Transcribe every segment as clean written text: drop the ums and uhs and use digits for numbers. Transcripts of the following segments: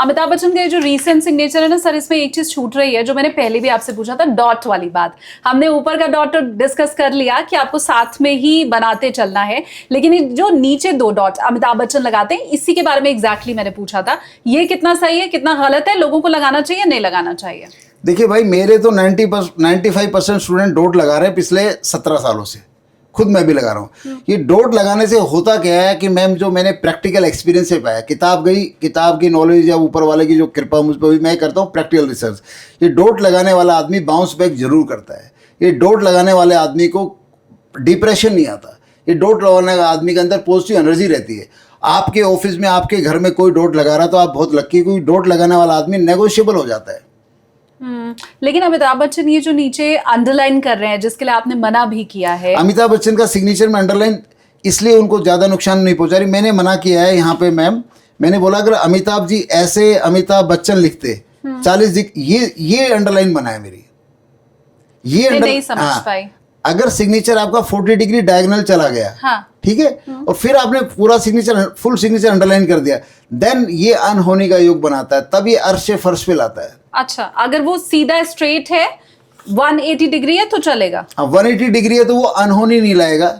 अमिताभ बच्चन का ये जो रीसेंट सिग्नेचर है ना सर, इसमें एक चीज छूट रही है जो मैंने पहले भी आपसे पूछा था, डॉट वाली बात। हमने ऊपर का डॉट तो डिस्कस कर लिया कि आपको साथ में ही बनाते चलना है, लेकिन ये जो नीचे 2 डॉट अमिताभ बच्चन लगाते हैं, इसी के बारे में एग्जैक्टली मैंने पूछा था, ये कितना सही है, कितना गलत है, लोगों को लगाना चाहिए नहीं लगाना चाहिए? देखिए भाई, मेरे तो 95% स्टूडेंट डॉट लगा रहे हैं पिछले 17 सालों से, खुद मैं भी लगा रहा हूँ। ये डॉट लगाने से होता क्या है कि मैम, जो मैंने प्रैक्टिकल एक्सपीरियंस से पाया, किताब की नॉलेज या ऊपर वाले की जो कृपा मुझ पर हुई, मैं करता हूँ प्रैक्टिकल रिसर्च। ये डॉट लगाने वाला आदमी बाउंस बैक जरूर करता है। ये डॉट लगाने वाले आदमी को डिप्रेशन नहीं आता। ये डॉट लगाने वाले आदमी के अंदर पॉजिटिव एनर्जी रहती है। आपके ऑफिस में, आपके घर में कोई डॉट लगा रहा है तो आप बहुत लक्की, कोई डॉट लगाने वाला आदमी नेगोशिएबल हो जाता है। लेकिन अमिताभ बच्चन ये जो नीचे अंडरलाइन कर रहे हैं, जिसके लिए आपने मना भी किया है, अमिताभ बच्चन का सिग्नेचर में अंडरलाइन इसलिए उनको ज़्यादा नुकसान नहीं पहुंचा रही। मैंने मना किया है यहाँ पे मैम, मैंने बोला अगर अमिताभ जी ऐसे अमिताभ बच्चन लिखते 40 ये अंडरलाइन बना है मेरी, ये नहीं समझ पाई। अगर सिग्नेचर आपका 40 डिग्री डायगोनल चला गया, हाँ, ठीक है, और फिर आपने पूरा सिग्नेचर, फुल सिग्नेचर अंडरलाइन कर दिया, देन ये अनहोनी का योग बनाता है, तब ये अर्श से फर्श पे लाता है। अच्छा, अगर वो सीधा स्ट्रेट है, 180 डिग्री है तो चलेगा? हाँ, 180 डिग्री है तो वो अनहोनी नहीं लाएगा,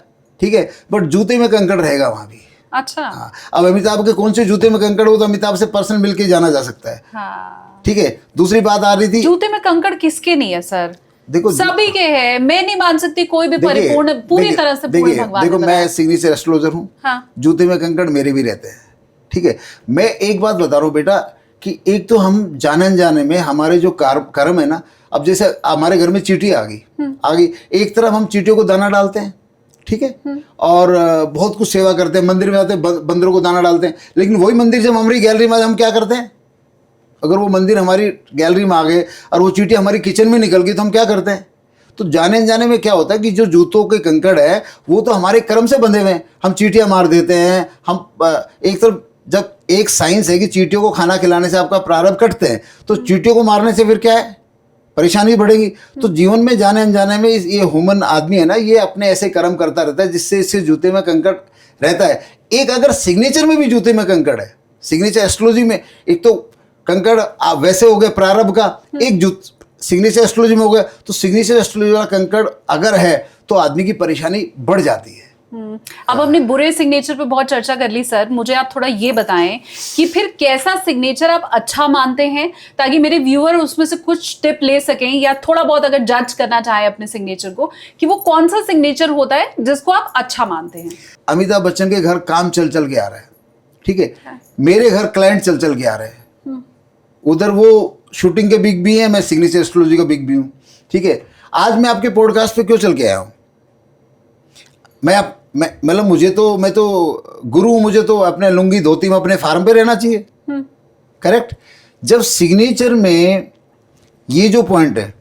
ठीक है, बट जूते में कंकड़ रहेगा वहां भी। अच्छा। हाँ, अब अमिताभ के कौन से जूते में कंकड़ हो तो अमिताभ से पर्सनल मिलके जाना जा सकता है। हाँ, ठीक है। दूसरी बात आ रही थी, जूते में कंकड़ किसके नहीं है सर? देखो सभी के है। मैं नहीं मान सकती कोई भी परिपूर्ण पूरी तरह से पूर्ण भगवान। देखो, मैं सिग्नेचर एस्ट्रोलॉजर हूँ। हाँ। जूते में कंकड़ मेरे भी रहते हैं, ठीक है। मैं एक बात बता रहा हूँ बेटा कि एक तो हम जाने अनजाने में हमारे जो कर्म है ना, अब जैसे हमारे घर में चींटी आ गई, एक तरफ हम चींटियों को दाना डालते हैं, ठीक है, और बहुत कुछ सेवा करते हैं, मंदिर में आते हैं, बंदरों को दाना डालते हैं, लेकिन वही मंदिर जब हमारी गैलरी में हम क्या करते हैं? अगर वो मंदिर हमारी गैलरी में आ गए और वो चींटी हमारी किचन में निकल गई तो हम क्या करते हैं? तो जाने अनजाने में क्या होता है कि जो जूतों के कंकड़ है वो तो हमारे कर्म से बंधे हुए हैं, हम चींटियां मार देते हैं। हम एक तरफ, जब एक साइंस है कि चींटियों को खाना खिलाने से आपका प्रारब्ध कटते हैं, तो चींटियों को मारने से फिर क्या है? परेशानी बढ़ेगी। तो जीवन में जाने अनजाने में ये ह्यूमन आदमी है ना, ये अपने ऐसे कर्म करता रहता है जिससे इससे जूते में कंकड़ रहता है। एक अगर सिग्नेचर में भी जूते में कंकड़ है, सिग्नेचर एस्ट्रोलॉजी में एक तो कंकड़ वैसे हो गए प्रारब्ध का, एक सिग्नेचर एस्ट्रोलॉजी में हो गया, तो सिग्नेचर एस्ट्रोलॉजी वाला कंकड़ अगर है तो आदमी की परेशानी बढ़ जाती है। अब हमने बुरे सिग्नेचर पे बहुत चर्चा कर ली सर, मुझे आप थोड़ा ये बताएं कि फिर कैसा सिग्नेचर आप अच्छा मानते हैं, ताकि मेरे व्यूअर उसमें से कुछ टिप ले सकें, या थोड़ा बहुत अगर जज करना चाहें अपने सिग्नेचर को कि वो कौन सा सिग्नेचर होता है जिसको आप अच्छा मानते हैं। अमिताभ बच्चन के घर काम चल चल के आ रहा है, ठीक है, मेरे घर क्लाइंट चल चल के आ रहे हैं, उधर वो शूटिंग के बिग भी हैं, मैं सिग्नेचर एस्ट्रोलॉजी का बिग भी हूँ, ठीक है। आज मैं आपके पॉडकास्ट पे क्यों चल के आया हूँ? मतलब मैं तो गुरु हूँ, मुझे तो अपने लुंगी धोती में अपने फार्म पे रहना चाहिए, करेक्ट। जब सिग्नेचर में ये जो पॉइंट है,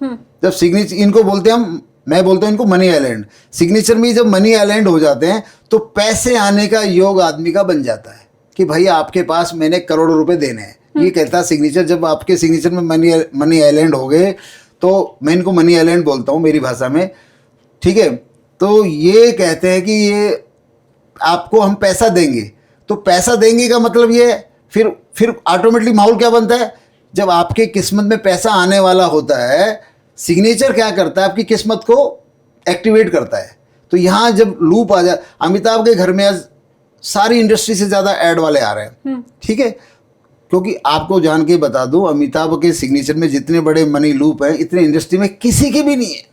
जब सिग्नेचर इनको बोलते हैं मैं बोलता हूँ इनको मनी आइलैंड। सिग्नेचर में जब मनी आइलैंड हो जाते हैं तो पैसे आने का योग आदमी का बन जाता है कि भाई आपके पास मैंने करोड़ों रुपए देने हैं। ये कहता है सिग्नेचर, जब आपके सिग्नेचर में मनी आइलैंड हो गए तो मैं इनको मनी आइलैंड बोलता हूँ मेरी भाषा में, ठीक है। तो ये कहते हैं कि ये आपको हम पैसा देंगे, तो पैसा देंगे का मतलब ये फिर ऑटोमेटिकली माहौल क्या बनता है? जब आपके किस्मत में पैसा आने वाला होता है, सिग्नेचर क्या करता है? आपकी किस्मत को एक्टिवेट करता है। तो यहाँ जब लूप आ जाए, अमिताभ के घर में आज सारी इंडस्ट्री से ज़्यादा ऐड वाले आ रहे हैं, ठीक है, क्योंकि आपको जान के बता दूं, अमिताभ के सिग्नेचर में जितने बड़े मनी लूप हैं इतने इंडस्ट्री में किसी के भी नहीं है।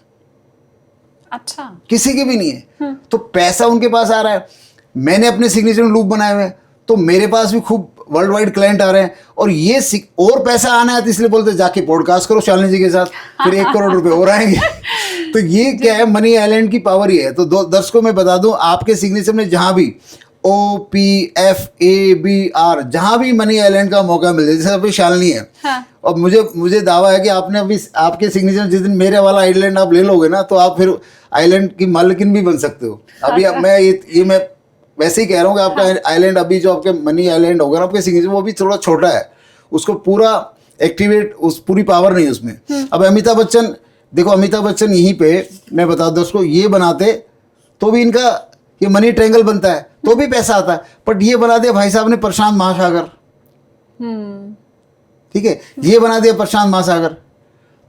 अच्छा, किसी के भी नहीं है। तो पैसा उनके पास आ रहा है। मैंने अपने सिग्नेचर में लूप बनाए हुए हैं, तो मेरे पास भी खूब वर्ल्ड वाइड क्लाइंट आ रहे हैं, और ये और पैसा आना है तो इसलिए बोलते जाके पॉडकास्ट करो शालिनी जी के साथ, फिर 1 करोड़ रुपए और आएंगे। तो ये क्या है, मनी आइलैंड की पावर ये है। तो दर्शकों में बता दूं, आपके सिग्नेचर में जहां भी OPFABR जहां भी मनी आइलैंड का मौका मिल जाए, जैसे अभी शालिनी है, हाँ। और मुझे दावा है कि आपने अभी आपके सिग्नेचर जिस दिन मेरे वाला आइलैंड आप ले लोगे ना, तो आप फिर आइलैंड की मालकिन भी बन सकते हो। अभी मैं वैसे ही कह रहा हूँ कि आपका आइलैंड अभी जो आपके मनी आइलैंड होगा ना आपके सिग्नेचर, वो अभी थोड़ा छोटा है, उसको पूरा एक्टिवेट, उस पूरी पावर नहीं है उसमें। अब अमिताभ बच्चन देखो, अमिताभ बच्चन यहीं पे मैं बता दूं दोस्तों, ये बनाते तो भी इनका ये मनी ट्रायंगल बनता है, तो भी पैसा आता है, बट ये बना दिया भाई साहब ने प्रशांत महासागर, ठीक है, ये बना दिया प्रशांत महासागर।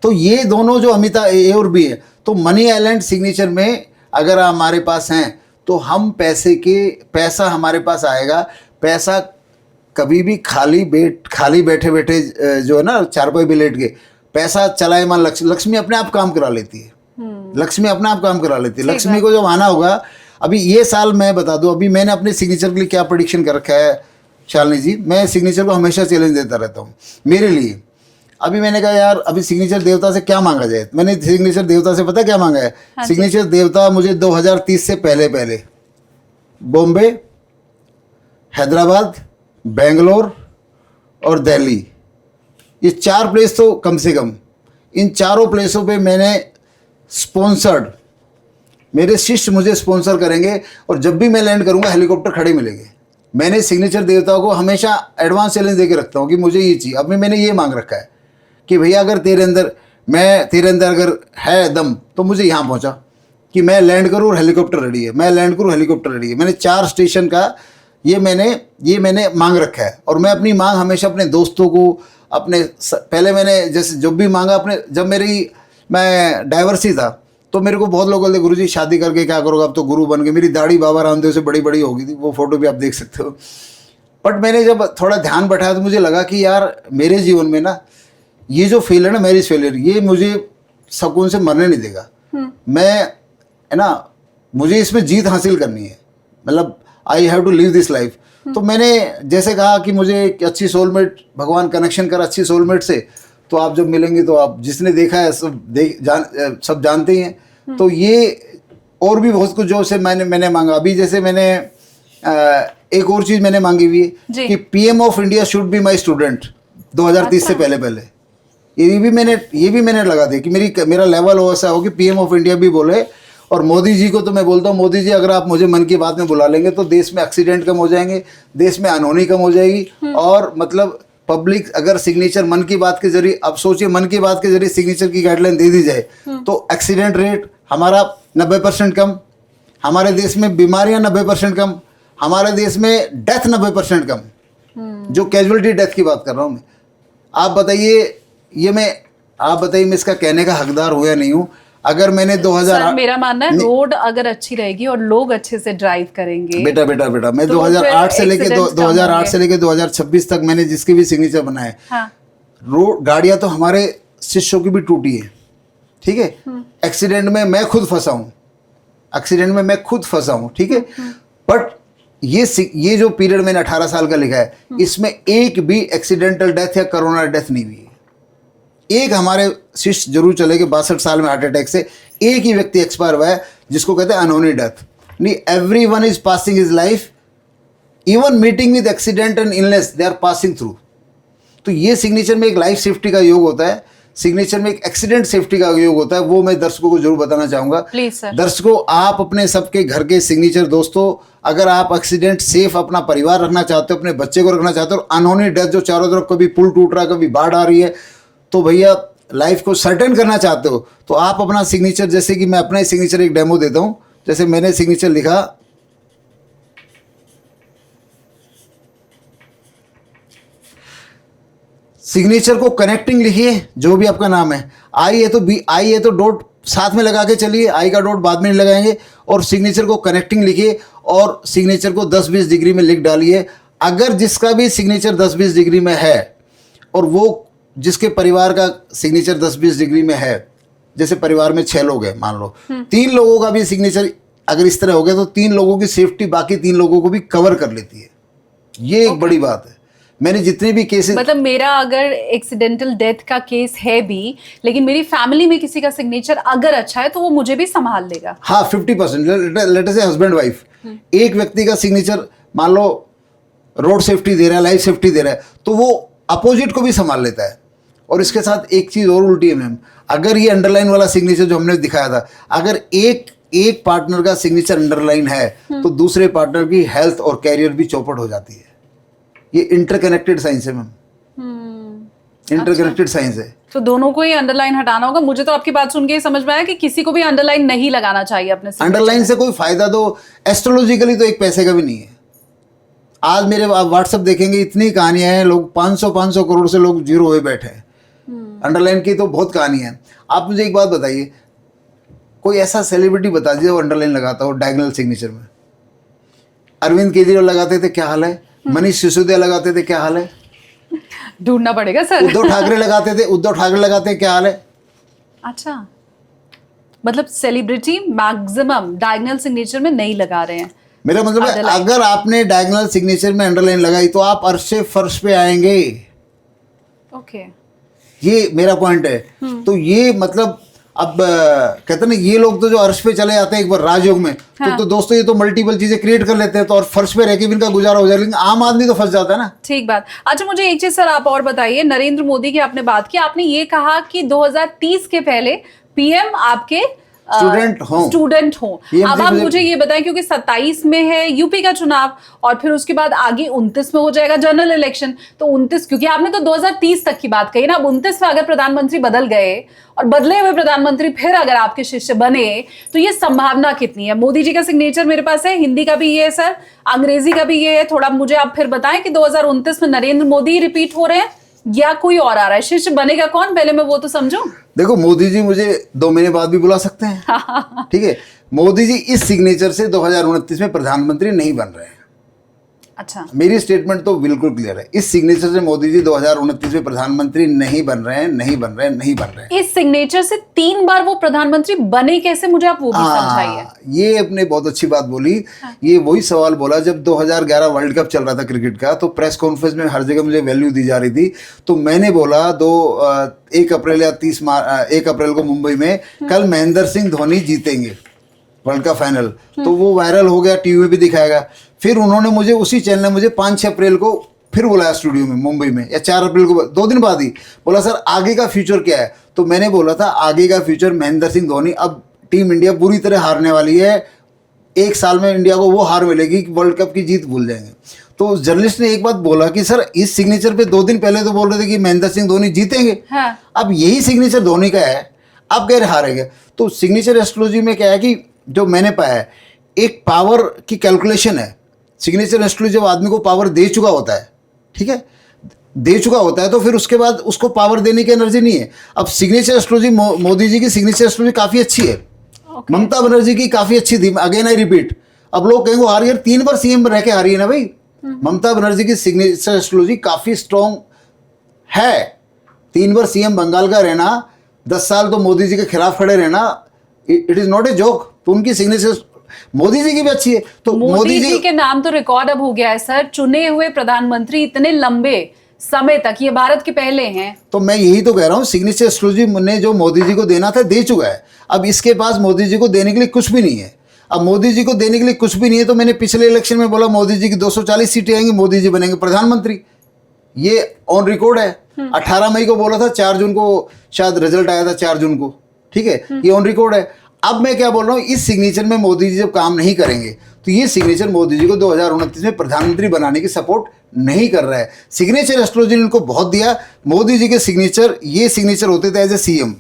तो ये दोनों जो अमिता ए और बी है, तो मनी आइलैंड सिग्नेचर में अगर हमारे पास हैं तो हम पैसा हमारे पास आएगा। पैसा कभी भी खाली बैठे बैठे जो है ना चारपाई पे लेट के पैसा चलाएमान लक्ष्मी अपने आप काम करा लेती है। लक्ष्मी अपने आप काम करा लेती है। लक्ष्मी को जब आना होगा, अभी ये साल मैं बता दूं, अभी मैंने अपने सिग्नेचर के लिए क्या प्रेडिक्शन कर रखा है शालिनी जी, मैं सिग्नेचर को हमेशा चैलेंज देता रहता हूँ मेरे लिए। अभी मैंने कहा यार अभी सिग्नेचर देवता से क्या मांगा जाए। मैंने सिग्नेचर देवता से पता क्या मांगा है? हाँ, सिग्नेचर देवता मुझे 2030 से पहले बॉम्बे, हैदराबाद, बेंगलोर और दिल्ली, ये 4 प्लेस तो कम से कम, इन चारों प्लेसों पे मैंने स्पॉन्सर्ड, मेरे शिष्य मुझे स्पॉन्सर करेंगे और जब भी मैं लैंड करूंगा हेलीकॉप्टर खड़े मिलेंगे। मैंने सिग्नेचर देवताओं को हमेशा एडवांस चैलेंज देके रखता हूँ कि मुझे ये चाहिए। अब मैंने ये मांग रखा है कि भैया अगर तेरे अंदर अगर है दम तो मुझे यहाँ पहुँचा कि मैं लैंड करूँ और हेलीकॉप्टर रेडी है, मैं लैंड करूँ हेलीकॉप्टर रेडी है। मैंने 4 स्टेशन का ये मैंने मांग रखा है। और मैं अपनी मांग हमेशा अपने दोस्तों को पहले मैंने जैसे जब भी मांगा जब मैं डाइवर्सी था तो मेरे को बहुत लोग बोलते गुरुजी शादी करके क्या करोगे, अब तो गुरु बन गए। मेरी दाढ़ी बाबा रामदेव से बड़ी बड़ी हो गई थी, वो फोटो भी आप देख सकते हो। बट मैंने जब थोड़ा ध्यान बैठाया तो मुझे लगा कि यार मेरे जीवन में ना ये जो फेल है ना, मैरिज फेलियर, ये मुझे सुकून से मरने नहीं देगा। मैं है ना, मुझे इसमें जीत हासिल करनी है, मतलब I have to live this life. तो मैंने जैसे कहा कि मुझे एक अच्छी सोलमेट, भगवान कनेक्शन कर अच्छी सोलमेट से, तो आप जब मिलेंगे तो आप जिसने देखा है सब जानते ही हैं। तो ये और भी बहुत कुछ जो से मैंने मांगा। अभी जैसे मैंने एक और चीज़ मैंने मांगी हुई है कि PM of India should be my student 2030 से पहले। ये भी मैंने लगा दिया कि मेरा लेवल हो ऐसा हो कि पीएम ऑफ इंडिया भी बोले। और मोदी जी को तो मैं बोलता हूँ, मोदी जी अगर आप मुझे मन की बात में बुला लेंगे तो देश में एक्सीडेंट कम हो जाएंगे, देश में अनहोनी कम हो जाएगी। और मतलब पब्लिक अगर सिग्नेचर मन की बात के जरिए, अब सोचिए मन की बात के जरिए सिग्नेचर की गाइडलाइन दे दी जाए तो एक्सीडेंट रेट हमारा 90% कम, हमारे देश में बीमारियां 90% कम, हमारे देश में डेथ 90% कम, जो कैजुअलिटी डेथ की बात कर रहा हूँ मैं। आप बताइए मैं इसका कहने का हकदार हूँ या नहीं हूँ? अगर मैंने 2008, मेरा मानना है रोड अगर अच्छी रहेगी और लोग अच्छे से ड्राइव करेंगे, बेटा मैं 2008 से लेके 2026 तक मैंने जिसके भी सिग्नेचर बनाए, रोड गाड़ियां तो हमारे शिष्यों की भी टूटी है, ठीक है। एक्सीडेंट में मैं खुद फंसा हूँ, ठीक है। बट ये जो पीरियड मैंने 18 साल का लिखा है, इसमें एक भी एक्सीडेंटल डेथ या कोरोना डेथ नहीं हुई है। एक हमारे शिष्य जरूर चले गए 62 साल में हार्ट अटैक से, एक ही व्यक्ति एक्सपायर हुआ है जिसको कहते हैं अनहोनी डेथ। नहीं, everyone is passing his life, even meeting with accident and illness they are passing through. तो ये सिग्नेचर में एक लाइफ सेफ्टी का योग होता है, सिग्नेचर में एक एक्सीडेंट सेफ्टी का योग होता है। वो मैं दर्शकों को जरूर बताना चाहूंगा। दर्शकों, आप अपने सबके घर के सिग्नेचर, दोस्तों अगर आप एक्सीडेंट सेफ अपना परिवार रखना चाहते हो, अपने बच्चे को रखना चाहते हो, और अनहोनी डेथ जो चारों तरफ कभी पुल टूट रहा है, कभी बाढ़ आ रही है, तो भैया लाइफ को सर्टेन करना चाहते हो तो आप अपना सिग्नेचर, जैसे कि मैं अपना ही सिग्नेचर एक डेमो देता हूं। जैसे मैंने सिग्नेचर लिखा, सिग्नेचर को कनेक्टिंग लिखिए, जो भी आपका नाम है। आई है तो डॉट साथ में लगा के चलिए, आई का डॉट बाद में नहीं लगाएंगे। और सिग्नेचर को कनेक्टिंग लिखिए और सिग्नेचर को 10-20 डिग्री में लिख डालिए। अगर जिसका भी सिग्नेचर 10-20 डिग्री में है और वो जिसके परिवार का सिग्नेचर 10-20 डिग्री में है, जैसे परिवार में 6 लोग हैं मान लो, 3 लोगों का भी सिग्नेचर अगर इस तरह हो गया तो 3 लोगों की सेफ्टी बाकी 3 लोगों को भी कवर कर लेती है। ये एक बड़ी बात है। मैंने जितने भी केसेस, मतलब मेरा अगर एक्सीडेंटल डेथ का केस है भी, लेकिन मेरी फैमिली में किसी का सिग्नेचर अगर अच्छा है तो वो मुझे भी संभाल लेगा। हाँ, 50%। लेट अस से हस्बैंड वाइफ, एक व्यक्ति का सिग्नेचर मान लो रोड सेफ्टी दे रहा है, लाइफ सेफ्टी दे रहा है, तो वो अपोजिट को भी संभाल लेता है। और इसके साथ एक चीज और उल्टी है मैम, अगर ये अंडरलाइन वाला सिग्नेचर जो हमने दिखाया था, अगर एक पार्टनर का सिग्नेचर अंडरलाइन है तो दूसरे पार्टनर की हेल्थ और कैरियर भी चौपट हो जाती है। ये इंटरकनेक्टेड साइंस है मैम, इंटरकनेक्टेड साइंस है। तो दोनों को ही अंडरलाइन हटाना होगा। मुझे तो आपकी बात सुन के समझ में आया कि किसी को भी अंडरलाइन नहीं लगाना चाहिए अपने। अंडरलाइन से कोई फायदा तो एस्ट्रोलॉजिकली तो एक पैसे का भी नहीं है। आज मेरे आप व्हाट्सएप देखेंगे, इतनी कहानियां हैं, लोग 500 करोड़ से लोग जीरो हुए बैठे हैं। अंडरलाइन की तो बहुत कहानियां हैं। आप मुझे एक बात बताइए, कोई ऐसा सेलिब्रिटी बता दीजिए वो अंडरलाइन लगाता हो डायगोनल सिग्नेचर में। अरविंद केजरीवाल लगाते थे, क्या हाल है? मनीष सिसोदिया लगाते थे, क्या हाल है? ढूंढना पड़ेगा सर। उद्धव ठाकरे लगाते थे, उद्धव ठाकरे लगाते हैं, क्या हाल है? अच्छा, मतलब सेलिब्रिटी मैक्सिमम डायगोनल सिग्नेचर में नहीं लगा रहे हैं। मेरा मतलब है, अगर आपने डायगोनल सिग्नेचर में अंडरलाइन लगाई तो आप अर्श से फर्श पे आएंगे। ओके, ये मेरा पॉइंट है। तो ये मतलब अब कहते हैं ना, ये लोग तो जो अर्श पे चले जाते हैं एक बार राजयोग में, तो दोस्तों ये तो मल्टीपल चीजें क्रिएट कर लेते हैं, तो और फर्श पे रह के भी इनका गुजारा हो जाए, लेकिन आम आदमी तो फंस जाता है ना। ठीक बात। अच्छा, मुझे एक चीज सर आप और बताइए, नरेंद्र मोदी की आपने बात की, आपने ये कहा कि 2030 के पहले पीएम आपके स्टूडेंट हो। अब आप मुझे ये बताएं, क्योंकि 27 में है यूपी का चुनाव और फिर उसके बाद आगे 29 में हो जाएगा जनरल इलेक्शन, तो 29, क्योंकि आपने तो 2030 तक की बात कही ना, अब 29 में अगर प्रधानमंत्री बदल गए और बदले हुए प्रधानमंत्री फिर अगर आपके शिष्य बने, तो ये संभावना कितनी है? मोदी जी का सिग्नेचर मेरे पास है, हिंदी का भी ये है सर, अंग्रेजी का भी ये है। थोड़ा मुझे आप फिर बताएं कि 2029 में नरेंद्र मोदी रिपीट हो रहे हैं या कोई और आ रहा है? शिष्य बनेगा कौन, पहले मैं वो तो समझूं। देखो, मोदी जी मुझे 2 महीने बाद भी बुला सकते हैं। ठीक है, मोदी जी इस सिग्नेचर से 2029 में प्रधानमंत्री नहीं बन रहे हैं। अच्छा, मेरी स्टेटमेंट तो बिल्कुल क्लियर है, इस सिग्नेचर से मोदी जी 2029 में प्रधानमंत्री नहीं बन रहे हैं, नहीं बन रहे हैं, नहीं बन रहे हैं। इस सिग्नेचर से 3 बार वो प्रधानमंत्री बने कैसे, मुझे आप वो भी समझाइए। ये आपने बहुत अच्छी बात बोली। ये वही सवाल बोला जब 2011 वर्ल्ड कप चल रहा था क्रिकेट का, तो प्रेस कॉन्फ्रेंस में हर जगह मुझे वैल्यू दी जा रही थी, तो मैंने बोला 1 अप्रैल या 1 अप्रैल को मुंबई में कल महेंद्र सिंह धोनी जीतेंगे वर्ल्ड कप फाइनल। तो वो वायरल हो गया, टीवी में भी दिखाएगा। फिर उन्होंने मुझे, उसी चैनल ने मुझे 5-6 अप्रैल को फिर बुलाया स्टूडियो में मुंबई में, या 4 अप्रैल को, 2 दिन बाद ही बोला सर आगे का फ्यूचर क्या है? तो मैंने बोला था आगे का फ्यूचर महेंद्र सिंह धोनी। अब टीम इंडिया बुरी तरह हारने वाली है, 1 साल में इंडिया को वो हार मिलेगी कि वर्ल्ड कप की जीत भूल जाएंगे। तो जर्नलिस्ट ने एक बात बोला कि सर इस सिग्नेचर पे 2 दिन पहले तो बोल रहे थे कि महेंद्र सिंह धोनी जीतेंगे। अब यही सिग्नेचर धोनी का है, आप कह रहे हारेंगे। तो सिग्नेचर एस्ट्रोलॉजी में क्या है कि जो मैंने पाया है, एक पावर की कैलकुलेशन है। सिग्नेचर एस्ट्रोलॉजी जब आदमी को पावर दे चुका होता है, ठीक है, दे चुका होता है, तो फिर उसके बाद उसको पावर देने की एनर्जी नहीं है। अब सिग्नेचर एस्ट्रोलॉजी, मोदी जी की सिग्नेचर एस्ट्रोलॉजी काफ़ी अच्छी है, ममता बनर्जी की काफ़ी अच्छी थी। अगेन आई रिपीट, अब लोग कहेंगे हारी यार, 3 बार सीएम रह के हारी है ना भाई। ममता बनर्जी की सिग्नेचर एस्ट्रोलॉजी काफ़ी स्ट्रॉन्ग है। 3 बार सीएम बंगाल का रहना, 10 साल तो मोदी जी के खिलाफ खड़े रहना, it is not a joke. तो उनकी सिग्नेचर, मोदी जी की भी अच्छी है। तो मोदी जी के नाम तो रिकॉर्ड अब हो गया है सर, चुने हुए प्रधानमंत्री इतने लंबे समय तक, ये भारत के पहले हैं। तो मैं यही तो कह रहा हूँ, सिग्नेचर एस्ट्रोलॉजी ने जो मोदी जी को देना था दे चुका है। अब इसके पास मोदी जी को देने के लिए कुछ भी नहीं है। अब मोदी जी को देने के लिए कुछ भी नहीं है, तो मैंने पिछले इलेक्शन में बोला मोदी जी की 240 सीटें आएंगी, मोदी जी बनेंगे प्रधानमंत्री। ये ऑन रिकॉर्ड है। 18 मई को बोला था, 4 जून को शायद रिजल्ट आया था, 4 जून को, ठीक है, ये ऑन रिकॉर्ड है। अब मैं क्या बोल रहा हूँ, इस सिग्नेचर में मोदी जी जब काम नहीं करेंगे, तो ये सिग्नेचर मोदी जी को 2029 में प्रधानमंत्री बनाने की सपोर्ट नहीं कर रहा है। सिग्नेचर एस्ट्रोलॉजी ने उनको बहुत दिया। मोदी जी के सिग्नेचर, ये सिग्नेचर होते थे एज ए सीएम,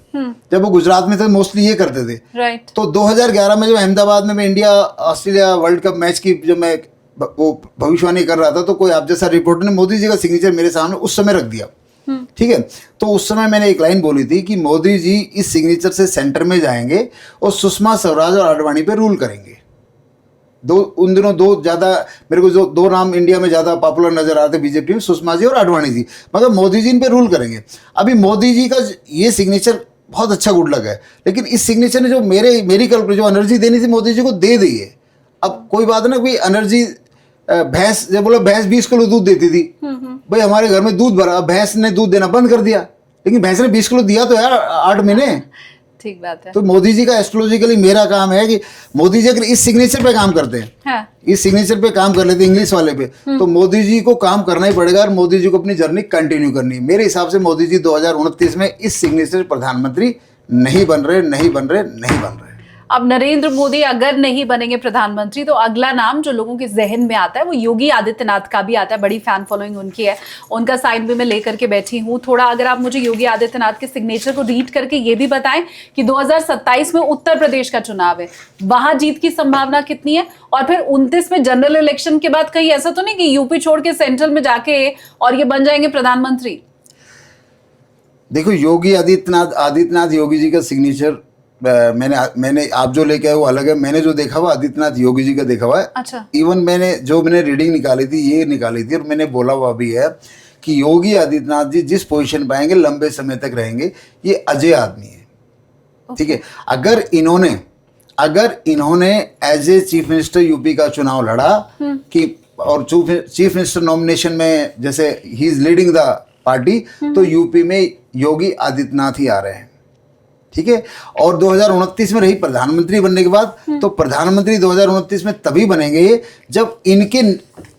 जब वो गुजरात में थे मोस्टली ये करते थे। राइट। तो 2011 में जब अहमदाबाद में मैं India Australia world cup match की जब मैं वो भविष्यवाणी कर रहा था, तो कोई आप जैसा रिपोर्टर ने मोदी जी का सिग्नेचर मेरे सामने उस समय रख दिया, ठीक है। तो उस समय मैंने एक लाइन बोली थी कि मोदी जी इस सिग्नेचर से सेंटर में जाएंगे और सुषमा स्वराज और आडवाणी पे रूल करेंगे। उन दिनों 2 ज़्यादा, मेरे को जो 2 नाम इंडिया में ज़्यादा पॉपुलर नजर आते बीजेपी में, सुषमा जी और आडवाणी जी, मगर मोदी जी इन पे रूल करेंगे। अभी मोदी जी का ये सिग्नेचर बहुत अच्छा गुड लग है, लेकिन इस सिग्नेचर ने जो मेरी कल्पना, जो एनर्जी देनी थी मोदी जी को दे दी है। अब कोई बात ना, कोई एनर्जी, भैंस, जब बोला भैंस 20 किलो दूध देती थी, भाई हमारे घर में दूध भरा, भैंस ने दूध देना बंद कर दिया, लेकिन भैंस ने 20 किलो दिया तो यार 8 महीने। ठीक बात है। तो मोदी जी का एस्ट्रोलॉजिकली मेरा काम है कि मोदी जी अगर इस सिग्नेचर पे काम करते हैं, हाँ, इस सिग्नेचर पे काम कर लेते हैं, इंग्लिश वाले पे, तो मोदी जी को काम करना ही पड़ेगा और मोदी जी को अपनी जर्नी कंटिन्यू करनी है। मेरे हिसाब से मोदी जी 2029 में इस सिग्नेचर प्रधानमंत्री नहीं बन रहे, नहीं बन रहे, नहीं बन रहे। अब नरेंद्र मोदी अगर नहीं बनेंगे प्रधानमंत्री तो अगला नाम जो लोगों के जहन में आता है वो योगी आदित्यनाथ का भी आता है। बड़ी फैन फॉलोइंग उनकी है, उनका साइन भी मैं लेकर के बैठी हूँ। थोड़ा अगर आप मुझे योगी आदित्यनाथ के सिग्नेचर को रीड करके ये भी बताएं कि 2027 में उत्तर प्रदेश का चुनाव है, वहां जीत की संभावना कितनी है, और फिर 29 में जनरल इलेक्शन के बाद कहीं ऐसा तो नहीं कि यूपी छोड़ के सेंट्रल में जाके और ये बन जाएंगे प्रधानमंत्री? देखो, योगी आदित्यनाथ योगी जी का सिग्नेचर मैंने आप जो लेके आए वो अलग है। मैंने जो देखा हुआ आदित्यनाथ योगी जी का देखा हुआ है। अच्छा। इवन मैंने रीडिंग निकाली थी, ये निकाली थी, और मैंने बोला हुआ भी है कि योगी आदित्यनाथ जी जिस पोजीशन पे आएंगे लंबे समय तक रहेंगे। ये अजय आदमी है, ठीक है। अगर इन्होंने as a chief minister UP का चुनाव लड़ा कि और चीफ मिनिस्टर नॉमिनेशन में जैसे he is leading the party, तो यूपी में योगी आदित्यनाथ ही आ रहे हैं, ठीक है। और 2029 में रही प्रधानमंत्री बनने के बाद, तो प्रधानमंत्री 2029 में तभी बनेंगे जब इनके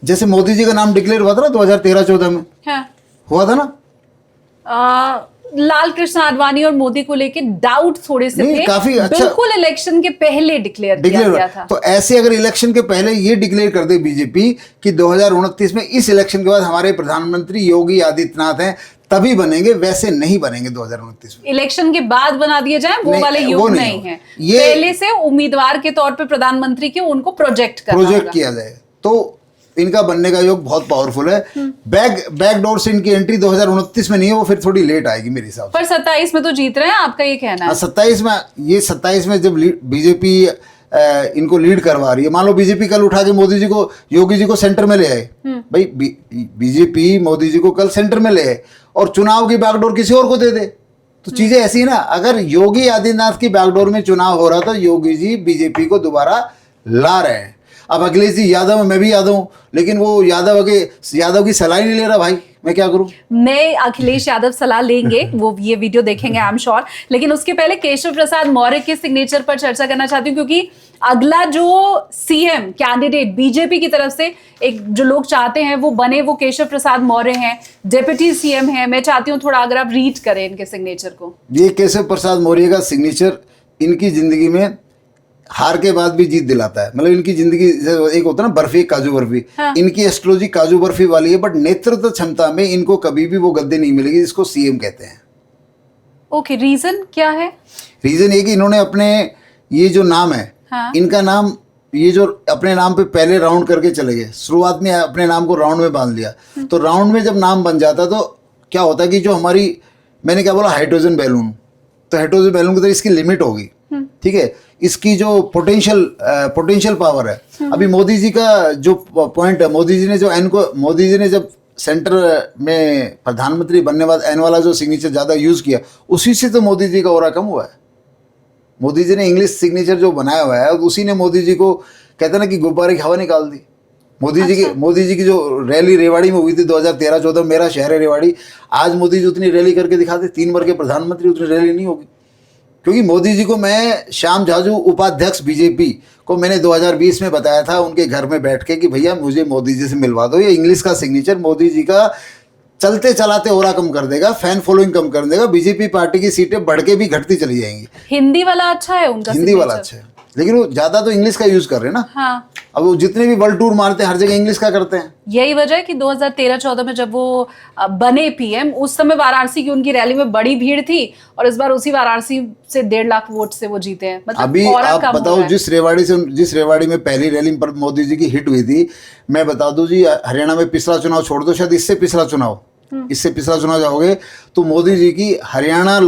जैसे मोदी जी का नाम डिक्लेयर हुआ था ना 2013-14 में। हाँ। हुआ था ना। लाल कृष्ण आडवाणी और मोदी को लेके डाउट थोड़े से थे, काफी अच्छा, बिल्कुल इलेक्शन के पहले डिक्लेयर किया गया था। तो ऐसे अगर इलेक्शन के पहले ये डिक्लेयर कर दे बीजेपी कि 2029 में इस इलेक्शन के बाद हमारे प्रधानमंत्री योगी आदित्यनाथ हैं, तभी बनेंगे, वैसे नहीं बनेंगे 2029 में। इलेक्शन के बाद बना दिए जाए वो वाले युग नहीं है, ये पहले से उम्मीदवार के तौर पे प्रधानमंत्री के उनको प्रोजेक्ट किया जाए, तो इनका बनने का योग बहुत पावरफुल है। बैक डोर से इनकी एंट्री 2029 में नहीं है, वो फिर थोड़ी लेट आएगी मेरे हिसाब से। पर 27 में तो जीत रहे हैं, आपका ये कहना है? 27 में जब बीजेपी इनको लीड करवा रही है, मान लो बीजेपी कल उठा के मोदी जी को योगी जी को सेंटर में ले आए, भाई बीजेपी मोदी जी को कल सेंटर में ले आए और चुनाव की बैकडोर किसी और को दे दे, तो चीजें ऐसी है ना। अगर योगी आदित्यनाथ की बैकडोर में चुनाव हो रहा था, योगी जी बीजेपी को दोबारा ला रहे हैं। अब अखिलेश जी यादव है, मैं भी यादव हूं, लेकिन वो यादव की सलाह ही नहीं ले रहा भाई, मैं क्या करूं? मैं अखिलेश यादव सलाह लेंगे, वो ये वीडियो देखेंगे आई एम श्योर, लेकिन उसके पहले केशव प्रसाद मौर्य के सिग्नेचर पर चर्चा करना चाहती हूँ, क्योंकि अगला जो सीएम कैंडिडेट बीजेपी की तरफ से एक जो लोग चाहते हैं वो बने, वो केशव प्रसाद मौर्य हैं, डिप्टी सीएम हैं। मैं चाहती हूँ थोड़ा अगर आप रीड करें इनके सिग्नेचर को। ये केशव प्रसाद मौर्य का सिग्नेचर इनकी जिंदगी में हार के बाद भी जीत दिलाता है। मतलब इनकी जिंदगी एक होता है ना बर्फी काजू बर्फी, हाँ। इनकी एस्ट्रोलॉजी काजू बर्फी वाली है, बट नेतृत्व क्षमता में इनको कभी भी वो गद्दी नहीं मिलेगी जिसको सीएम कहते हैं। ओके, रीजन क्या है? रीजन ये कि इन्होंने अपने ये जो नाम है, हाँ। इनका नाम ये जो अपने नाम पे पहले राउंड करके चले गए, शुरुआत में अपने नाम को राउंड में बांध लिया, तो राउंड में जब नाम बन जाता तो क्या होता है कि जो हमारी, मैंने क्या बोला, हाइड्रोजन बैलून, तो हाइड्रोजन बैलून की तरह इसकी लिमिट होगी, ठीक है। इसकी जो पोटेंशियल पावर है, अभी मोदी जी का जो पॉइंट है, मोदी जी ने जब सेंटर में प्रधानमंत्री बनने बाद एन वाला जो सिग्नेचर ज़्यादा यूज़ किया, उसी से तो मोदी जी का ऑरा कम हुआ है। मोदी जी ने इंग्लिश सिग्नेचर जो बनाया हुआ है, उसी ने मोदी जी को कहते ना कि गुब्बारे की हवा निकाल दी। मोदी जी की जो रैली रेवाड़ी में हुई थी 2013-14, मेरा शहर है रेवाड़ी, आज मोदी जी उतनी रैली करके दिखाते, 3 बार के प्रधानमंत्री, उतनी रैली नहीं होगी। क्योंकि मोदी जी को मैं श्याम जाजू उपाध्यक्ष बीजेपी को मैंने 2020 में बताया था उनके घर में बैठ के कि भैया मुझे मोदी जी से मिलवा दो, ये इंग्लिश का सिग्नेचर मोदी जी का चलते चलाते ओरा कम कर देगा, फैन फॉलोइंग कम कर देगा, बीजेपी पार्टी की सीटें बढ़ के भी घटती चली जाएंगी। हिंदी वाला अच्छा है उनका, हिंदी वाला अच्छा है, लेकिन वो ज्यादा तो इंग्लिश का यूज कर रहे हैं ना। हाँ। अब वो जितने भी वर्ल्ड टूर मारते हैं हर जगह इंग्लिश का करते हैं। यही वजह है कि 2013-14 में जब वो बने पीएम, उस समय वाराणसी की उनकी रैली में बड़ी भीड़ थी, और इस बार उसी वाराणसी से 1.5 लाख वोट से वो जीते हैं। मतलब अभी आप बताओ, जिस रेवाड़ी में पहली रैली पर मोदी जी की हिट हुई थी, मैं बता दूं जी, हरियाणा में पिछला चुनाव छोड़ दो, शायद इससे पिछला चुनाव जाओगे तो मोदी जी की हरियाणा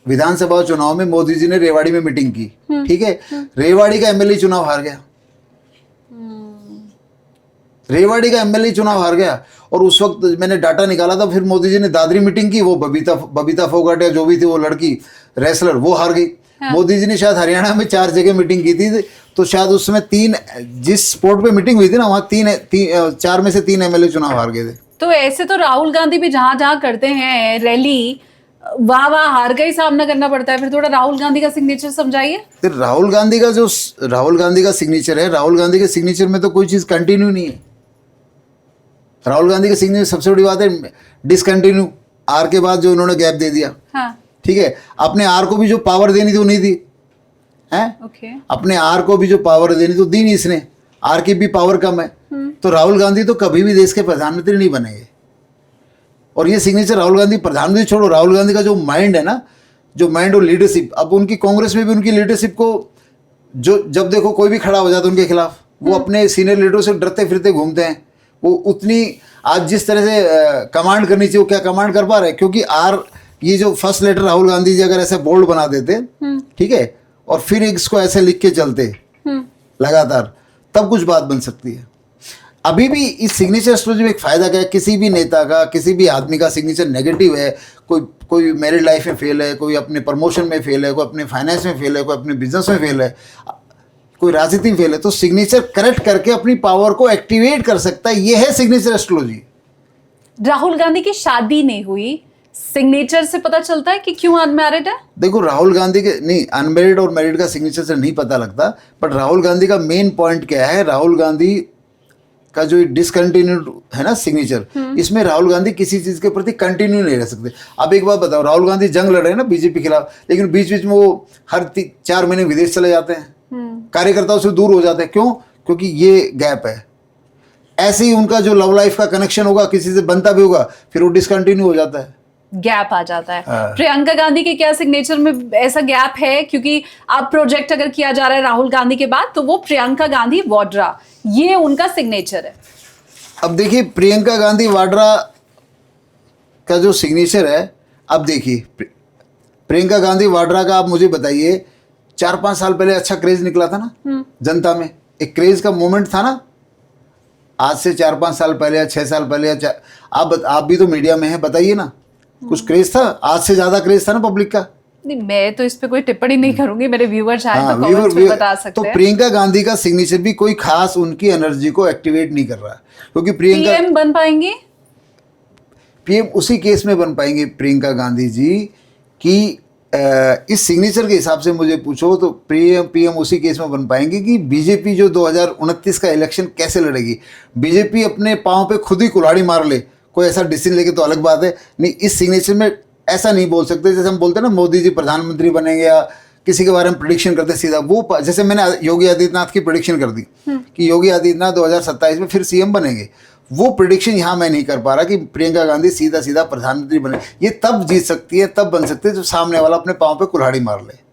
विधानसभा चुनाव में मोदी जी ने रेवाड़ी में मीटिंग की, ठीक है। रेवाड़ी का एमएलए चुनाव हार गया, रेवाड़ी का एमएलए चुनाव हार गया। और उस वक्त मैंने डाटा निकाला था, फिर मोदी जी ने दादरी मीटिंग की, वो बबीता फोगाट या जो भी थी वो लड़की रेसलर, वो हार गई। हाँ। मोदी जी ने शायद हरियाणा में 4 जगह मीटिंग की थी, तो शायद उसमें 3, जिस स्पॉट पे मीटिंग हुई थी ना, वहाँ 4 में से 3 एमएलए चुनाव हार गए थे। तो ऐसे तो राहुल गांधी भी जहां करते हैं रैली, वहाँ हार का ही सामना करना पड़ता है। फिर थोड़ा राहुल गांधी का सिग्नेचर समझाइए। राहुल गांधी का सिग्नेचर है, राहुल गांधी के सिग्नेचर में तो कोई चीज कंटिन्यू नहीं है। राहुल गांधी के सिग्नेचर सबसे बड़ी बात है डिसकंटिन्यू, आर के बाद जो उन्होंने गैप दे दिया, हाँ। ठीक है। अपने आर को भी जो पावर देनी थी वो नहीं दी, हैं? ओके। अपने आर को भी जो पावर देनी तो दी नहीं इसने, आर की भी पावर कम है। तो राहुल गांधी तो कभी भी देश के प्रधानमंत्री नहीं बनेंगे। और ये सिग्नेचर राहुल गांधी प्रधानमंत्री छोड़ो, राहुल गांधी का जो माइंड है ना, जो माइंड और लीडरशिप, अब उनकी कांग्रेस में भी उनकी लीडरशिप को जो जब देखो कोई भी खड़ा हो जाता है उनके खिलाफ, वो अपने सीनियर लीडरों से डरते फिरते घूमते हैं। वो उतनी आज जिस तरह से कमांड करनी चाहिए वो क्या कमांड कर पा रहे हैं? क्योंकि आर ये जो फर्स्ट लेटर राहुल गांधी जी अगर ऐसे बोल्ड बना देते, ठीक है, और फिर इसको ऐसे लिख के चलते लगातार, तब कुछ बात बन सकती है। अभी भी इस सिग्नेचर एस्ट्रोलॉजी में एक फायदा क्या है, किसी भी नेता का, किसी भी आदमी का सिग्नेचर नेगेटिव है, कोई मैरिड लाइफ में फेल है, कोई अपने प्रमोशन में फेल है, कोई अपने फाइनेंस में फेल है, कोई अपने बिजनेस में फेल है, कोई राजनीति में फेल है, तो सिग्नेचर करेक्ट करके अपनी पावर को एक्टिवेट कर सकता है। ये है सिग्नेचर एस्ट्रोलॉजी। राहुल गांधी की शादी नहीं हुई, सिग्नेचर से पता चलता है कि क्यों अनमैरिड है? देखो राहुल गांधी के नहीं, अनमैरिड और मैरिड का सिग्नेचर से नहीं पता लगता, बट राहुल गांधी का मेन पॉइंट क्या है, राहुल गांधी का जो डिसकंटिन्यूड है ना सिग्नेचर, इसमें राहुल गांधी किसी चीज के प्रति कंटिन्यू नहीं रह सकते। अब एक बात बताओ, राहुल गांधी जंग लड़ रहे हैं ना बीजेपी के खिलाफ, लेकिन बीच बीच में वो हर 4 महीने विदेश चले जाते हैं, कार्यकर्ताओं से दूर हो जाते हैं। क्यों? क्योंकि ये गैप है। ऐसे ही उनका जो लव लाइफ का कनेक्शन होगा, किसी से बनता भी होगा, फिर वो डिसकंटिन्यू हो जाता है, गैप आ जाता है। हाँ। प्रियंका गांधी के क्या सिग्नेचर में ऐसा गैप है? क्योंकि अब प्रोजेक्ट अगर किया जा रहा है राहुल गांधी के बाद, तो वो प्रियंका गांधी वाड्रा, ये उनका सिग्नेचर है। अब देखिए प्रियंका गांधी वाड्रा का जो सिग्नेचर है, अब देखिए प्रियंका गांधी वाड्रा का आप मुझे बताइए, 4-5 साल पहले अच्छा क्रेज निकला था ना जनता में, एक क्रेज का मोमेंट था ना। आज से 4-5 साल पहले या 6 साल पहले या आप भी तो मीडिया में हैं, बताइए ना, कुछ क्रेज था? आज से ज्यादा क्रेज था ना पब्लिक का। नहीं, मैं तो इस पे कोई टिप्पणी नहीं करूंगी, मेरे व्यूअर शायद हाँ, तो कमेंट्स में बता सकते तो हैं। प्रियंका गांधी का सिग्नेचर भी कोई खास उनकी एनर्जी को एक्टिवेट नहीं कर रहा है, क्योंकि प्रियंका पीएम बन पाएंगे? पीएम उसी केस में बन पाएंगे प्रियंका गांधी जी कि इस सिग्नेचर के हिसाब से मुझे पूछो तो पीएम उसी केस में बन पाएंगे कि बीजेपी जो 2029 का इलेक्शन कैसे लड़ेगी। बीजेपी अपने पांव पे खुद ही कुल्हाड़ी मार ले, कोई ऐसा डिसीजन लेके तो अलग बात है, नहीं इस सिग्नेचर में ऐसा नहीं बोल सकते। जैसे हम बोलते हैं ना मोदी जी प्रधानमंत्री बनेंगे, या किसी के बारे में प्रेडिक्शन करते सीधा, वो जैसे मैंने योगी आदित्यनाथ की प्रेडिक्शन कर दी कि योगी आदित्यनाथ 2027 में फिर सीएम बनेंगे, वो प्रेडिक्शन यहाँ मैं नहीं कर पा रहा कि प्रियंका गांधी सीधा सीधा प्रधानमंत्री बने। ये तब जीत सकती है, तब बन सकती है जब सामने वाला अपने पाँव पे कुल्हाड़ी मार ले।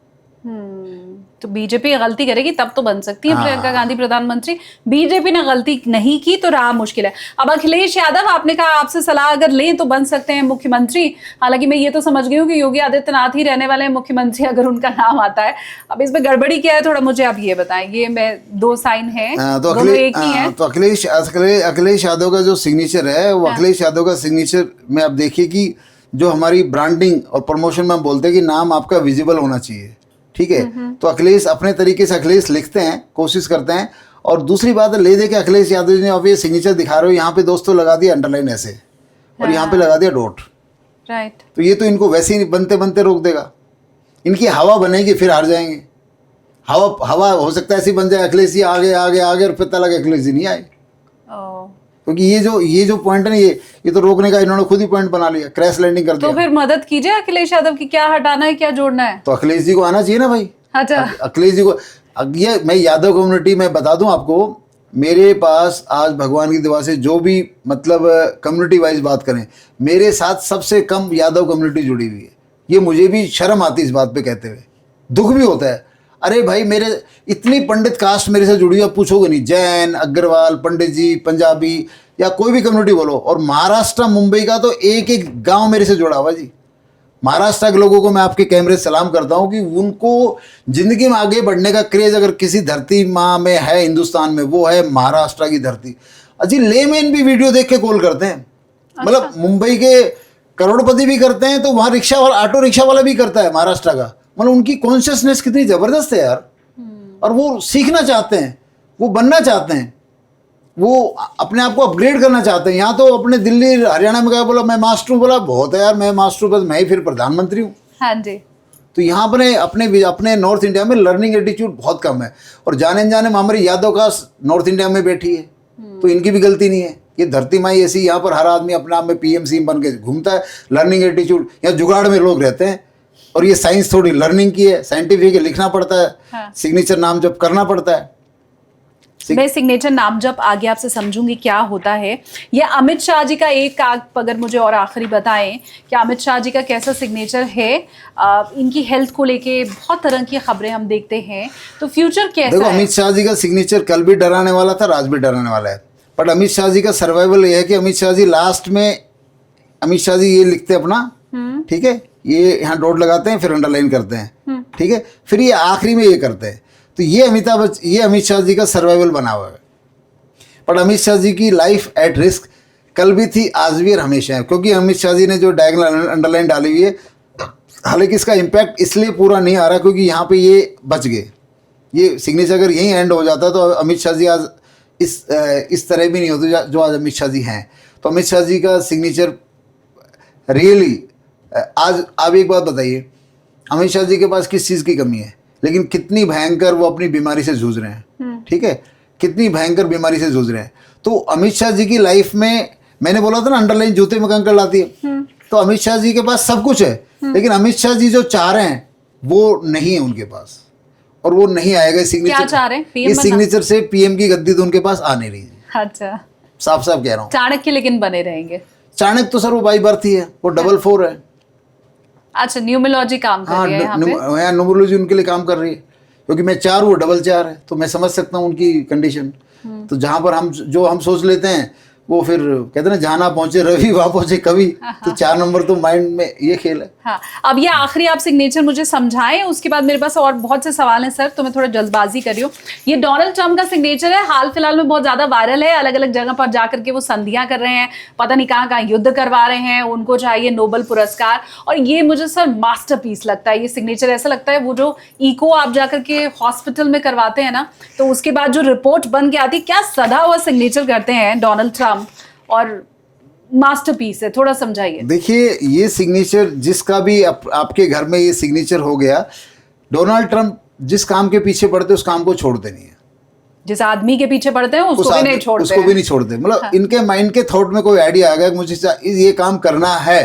तो बीजेपी गलती करेगी तब तो बन सकती है हाँ। प्रियंका गांधी प्रधानमंत्री। बीजेपी ने गलती नहीं की तो रहा मुश्किल है। अब अखिलेश यादव, आपने कहा आपसे सलाह अगर लें तो बन सकते हैं मुख्यमंत्री। हालांकि मैं ये तो समझ गई हूँ कि योगी आदित्यनाथ ही रहने वाले हैं मुख्यमंत्री अगर उनका नाम आता है। अब इसमें गड़बड़ी क्या है, थोड़ा मुझे आप ये बताएं। ये मैं 2 साइन है, तो दोनों एक ही है। तो अखिलेश यादव का जो सिग्नेचर है वो अखिलेश यादव का सिग्नेचर में आप देखिए कि जो हमारी ब्रांडिंग और प्रमोशन में हम बोलते हैं कि नाम आपका विजिबल होना चाहिए, ठीक है। तो अखिलेश अपने तरीके से अखिलेश लिखते हैं, कोशिश करते हैं। और दूसरी बात ले दे के अखिलेश यादव जी ने अब ये सिग्नेचर दिखा रहे हो, यहाँ पे दोस्तों लगा दिया अंडरलाइन ऐसे, और यहाँ पे लगा दिया डॉट, राइट। तो ये तो इनको वैसे ही बनते बनते रोक देगा। इनकी हवा बनेगी फिर हार जाएंगे। हवा हो सकता है ऐसी बन जाए, अखिलेश जी आगे आगे आगे और पता लगे अखिलेश जी नहीं आए। क्योंकि ये जो पॉइंट है ना, ये तो रोकने का इन्होंने खुद ही पॉइंट बना लिया, क्रैश लैंडिंग कर दिया। तो फिर मदद कीजिए अखिलेश यादव की, क्या हटाना है क्या जोड़ना है। तो अखिलेश जी को आना चाहिए ना भाई। अच्छा, अखिलेश जी को ये मैं यादव कम्युनिटी में बता दूं आपको, मेरे पास आज भगवान की दुआ से जो भी मतलब कम्युनिटी वाइज बात करें, मेरे साथ सबसे कम यादव कम्युनिटी जुड़ी हुई है। ये मुझे भी शर्म आती है इस बात पे कहते हुए, दुख भी होता है। अरे भाई मेरे इतनी पंडित कास्ट मेरे से जुड़ी है, आप पूछोगे नहीं, जैन, अग्रवाल, पंडित जी, पंजाबी या कोई भी कम्युनिटी बोलो। और महाराष्ट्र, मुंबई का तो एक एक गांव मेरे से जुड़ा हुआ जी। महाराष्ट्र के लोगों को मैं आपके कैमरे से सलाम करता हूं कि उनको जिंदगी में आगे बढ़ने का क्रेज अगर किसी धरती माँ में है हिंदुस्तान में, वो है महाराष्ट्र की धरती। अजी लेमैन भी वीडियो देख के कॉल करते हैं। मतलब मुंबई के करोड़पति भी करते हैं, तो वहाँ रिक्शा वाला, ऑटो रिक्शा वाला भी करता है महाराष्ट्र का। मतलब उनकी कॉन्शियसनेस कितनी ज़बरदस्त है यार। और वो सीखना चाहते हैं, वो बनना चाहते हैं, वो अपने आप को अपग्रेड करना चाहते हैं। यहाँ तो अपने दिल्ली हरियाणा में गया, बोला मैं मास्टर हूँ, बोला बहुत है यार मैं मास्टर हूँ, बस मैं ही फिर प्रधानमंत्री हूँ। हाँ जी। तो यहाँ पर अपने नॉर्थ इंडिया में लर्निंग एटीट्यूड बहुत कम है। और जाने में हमारी यादव का नॉर्थ इंडिया में बैठी है, तो इनकी भी गलती नहीं है। ये धरती माई ऐसी, यहाँ पर हर आदमी अपने आप में पीएम सीएम बन के घूमता है। लर्निंग एटीट्यूड, यहाँ जुगाड़ में लोग रहते हैं, और ये साइंस थोड़ी लर्निंग की है, साइंटिफिक है, लिखना पड़ता है, हाँ। सिग्नेचर नाम जब करना पड़ता है। मैं सिग्नेचर नाम जब आगे आपसे समझूंगी क्या होता है। ये अमित शाह जी का एक, आप अगर मुझे और आखिरी बताएं कि अमित शाह जी का कैसा सिग्नेचर है, इनकी हेल्थ को लेके बहुत तरह की खबरें हम देखते हैं, तो फ्यूचर कैसा देखो, है? अमित शाह जी का सिग्नेचर कल भी डराने वाला था, आज भी डराने वाला है। बट अमित शाह जी का सर्वाइवल ये है कि अमित शाह जी लास्ट में, अमित शाह जी ये लिखते हैं अपना, ठीक है, ये यहाँ डॉट लगाते हैं, फिर अंडरलाइन करते हैं, ठीक है, फिर ये आखिरी में ये करते हैं। तो ये अमित शाह जी का सर्वाइवल बना हुआ है। बट अमित शाह जी की लाइफ एट रिस्क कल भी थी, आज भी और हमेशा है, क्योंकि अमित शाह जी ने जो डायगोनल अंडरलाइन डाली हुई है, हालांकि इसका इम्पैक्ट इसलिए पूरा नहीं आ रहा क्योंकि यहाँ पे ये बच गए। ये सिग्नेचर अगर यहीं एंड हो जाता तो अमित शाह जी आज इस तरह भी नहीं होते जो आज अमित शाह जी हैं। तो अमित शाह जी का सिग्नेचर रियली, आज आप एक बात बताइए, अमित शाह जी के पास किस चीज़ की कमी है, लेकिन कितनी भयंकर वो अपनी बीमारी से जूझ रहे हैं, ठीक है, कितनी भयंकर बीमारी से जूझ रहे हैं। तो अमित शाह जी की लाइफ में, मैंने बोला था ना अंडरलाइन जूते में कंकड़ लाती है, तो अमित शाह जी के पास सब कुछ है, लेकिन अमित शाह जी जो चाह रहे हैं वो नहीं है उनके पास, और वो नहीं आएगा। क्या चाह रहे हैं? PM इस सिग्नेचर से पीएम की गद्दी तो उनके पास आ नहीं रही है। अच्छा, साफ साफ कह रहा हूँ। चाणक्य लेकिन बने रहेंगे। चाणक्य तो सर वो बाई बर्थ ही है, वो 4 है। अच्छा, न्यूमरोलॉजी काम कर रही है यहाँ पे। हाँ, न्यूमरोलॉजी उनके लिए काम कर रही है, क्योंकि मैं 4 वो 4 है, तो मैं समझ सकता हूँ उनकी कंडीशन। तो जहाँ पर हम सोच लेते हैं, वो फिर कहते हैं ना, जहाँ ना पहुंचे रवि वहाँ पहुंचे कवि। तो 4 नंबर तो माइंड में ये खेल है। हाँ, अब ये आखिरी आप सिग्नेचर मुझे समझाएं, उसके बाद मेरे पास और बहुत से सवाल हैं सर, तो मैं थोड़ा जल्दबाजी कर रही हूँ। ये डोनाल्ड ट्रंप का सिग्नेचर है, हाल फिलहाल में बहुत ज्यादा वायरल है, अलग अलग जगह पर जाकर के वो संधियां कर रहे हैं, पता नहीं कहाँ कहाँ युद्ध करवा रहे हैं, उनको चाहिए नोबेल पुरस्कार। और ये मुझे सर मास्टरपीस लगता है ये सिग्नेचर। ऐसा लगता है वो जो इको आप जाकर के हॉस्पिटल में करवाते हैं ना, तो उसके बाद जो रिपोर्ट बन के आती, क्या सदा हुआ सिग्नेचर करते हैं डोनाल्ड ट्रंप, और मास्टरपीस है। थोड़ा समझाइए। देखिए, ये सिग्नेचर जिसका भी आपके घर में ये सिग्नेचर हो गया, डोनाल्ड ट्रंप जिस काम के पीछे पड़ते उस काम को छोड़ते नहीं है। जिस आदमी के पीछे पड़ते हैं उसको भी नहीं छोड़ते, उसको भी नहीं छोड़ते। मतलब हाँ। इनके माइंड के थॉट में कोई आइडिया आ गया कि मुझे ये काम करना है,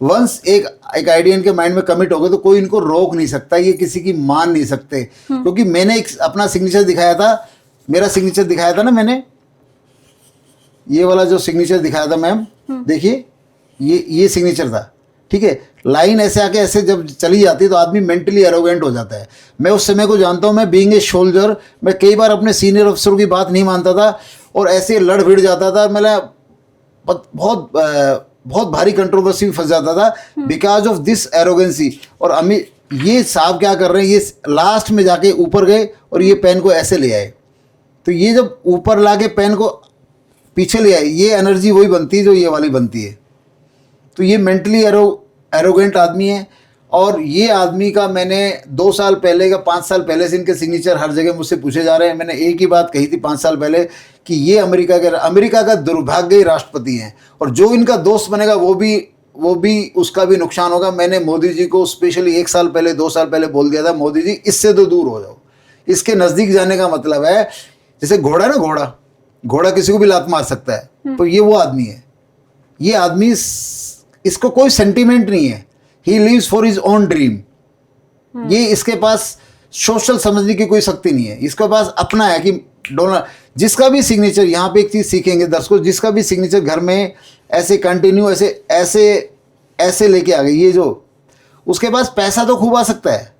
वंस एक आइडिया इनके माइंड में कमिट हो गया तो कोई इनको रोक नहीं सकता, ये किसी की मान नहीं सकते। क्योंकि मैंने एक अपना सिग्नेचर दिखाया था, मेरा सिग्नेचर दिखाया था ना मैंने, ये वाला जो सिग्नेचर दिखाया था मैम, देखिए ये सिग्नेचर था, ठीक है। लाइन ऐसे आके ऐसे जब चली जाती है तो आदमी मेंटली एरोगेंट हो जाता है। मैं उस समय को जानता हूँ, मैं बीइंग ए सोल्जर, मैं कई बार अपने सीनियर अफसरों की बात नहीं मानता था और ऐसे लड़ भिड़ जाता था। मैं बहुत भारी कंट्रोवर्सी में फंस जाता था बिकॉज ऑफ दिस एरोगेंसी। और अमित ये साहब क्या कर रहे हैं, ये लास्ट में जाके ऊपर गए और ये पेन को ऐसे ले आए। तो ये जब ऊपर ला के पेन को पीछे ले आए, ये एनर्जी वही बनती है जो ये वाली बनती है। तो ये मेंटली एरोगेंट आदमी है। और ये आदमी का मैंने 2 साल पहले का 5 साल पहले से इनके सिग्नेचर हर जगह मुझसे पूछे जा रहे हैं। मैंने एक ही बात कही थी 5 साल पहले कि ये अमेरिका का दुर्भाग्यही राष्ट्रपति हैं और जो इनका दोस्त बनेगा वो भी उसका भी नुकसान होगा। मैंने मोदी जी को स्पेशली 1 साल पहले 2 साल पहले बोल दिया था, मोदी जी इससे तो दूर हो जाओ। इसके नज़दीक जाने का मतलब है जैसे घोड़ा ना, घोड़ा किसी को भी लात मार सकता है, तो ये वो आदमी है। ये आदमी, इसको कोई सेंटीमेंट नहीं है, he lives for his own dream. ये इसके पास सोशल समझने की कोई शक्ति नहीं है, इसके पास अपना है कि डोनाल्ड जिसका भी सिग्नेचर, यहाँ पे एक चीज़ सीखेंगे दर्शकों, जिसका भी सिग्नेचर घर में ऐसे कंटिन्यू ऐसे लेके आ गए, ये जो उसके पास पैसा तो खूब आ सकता है,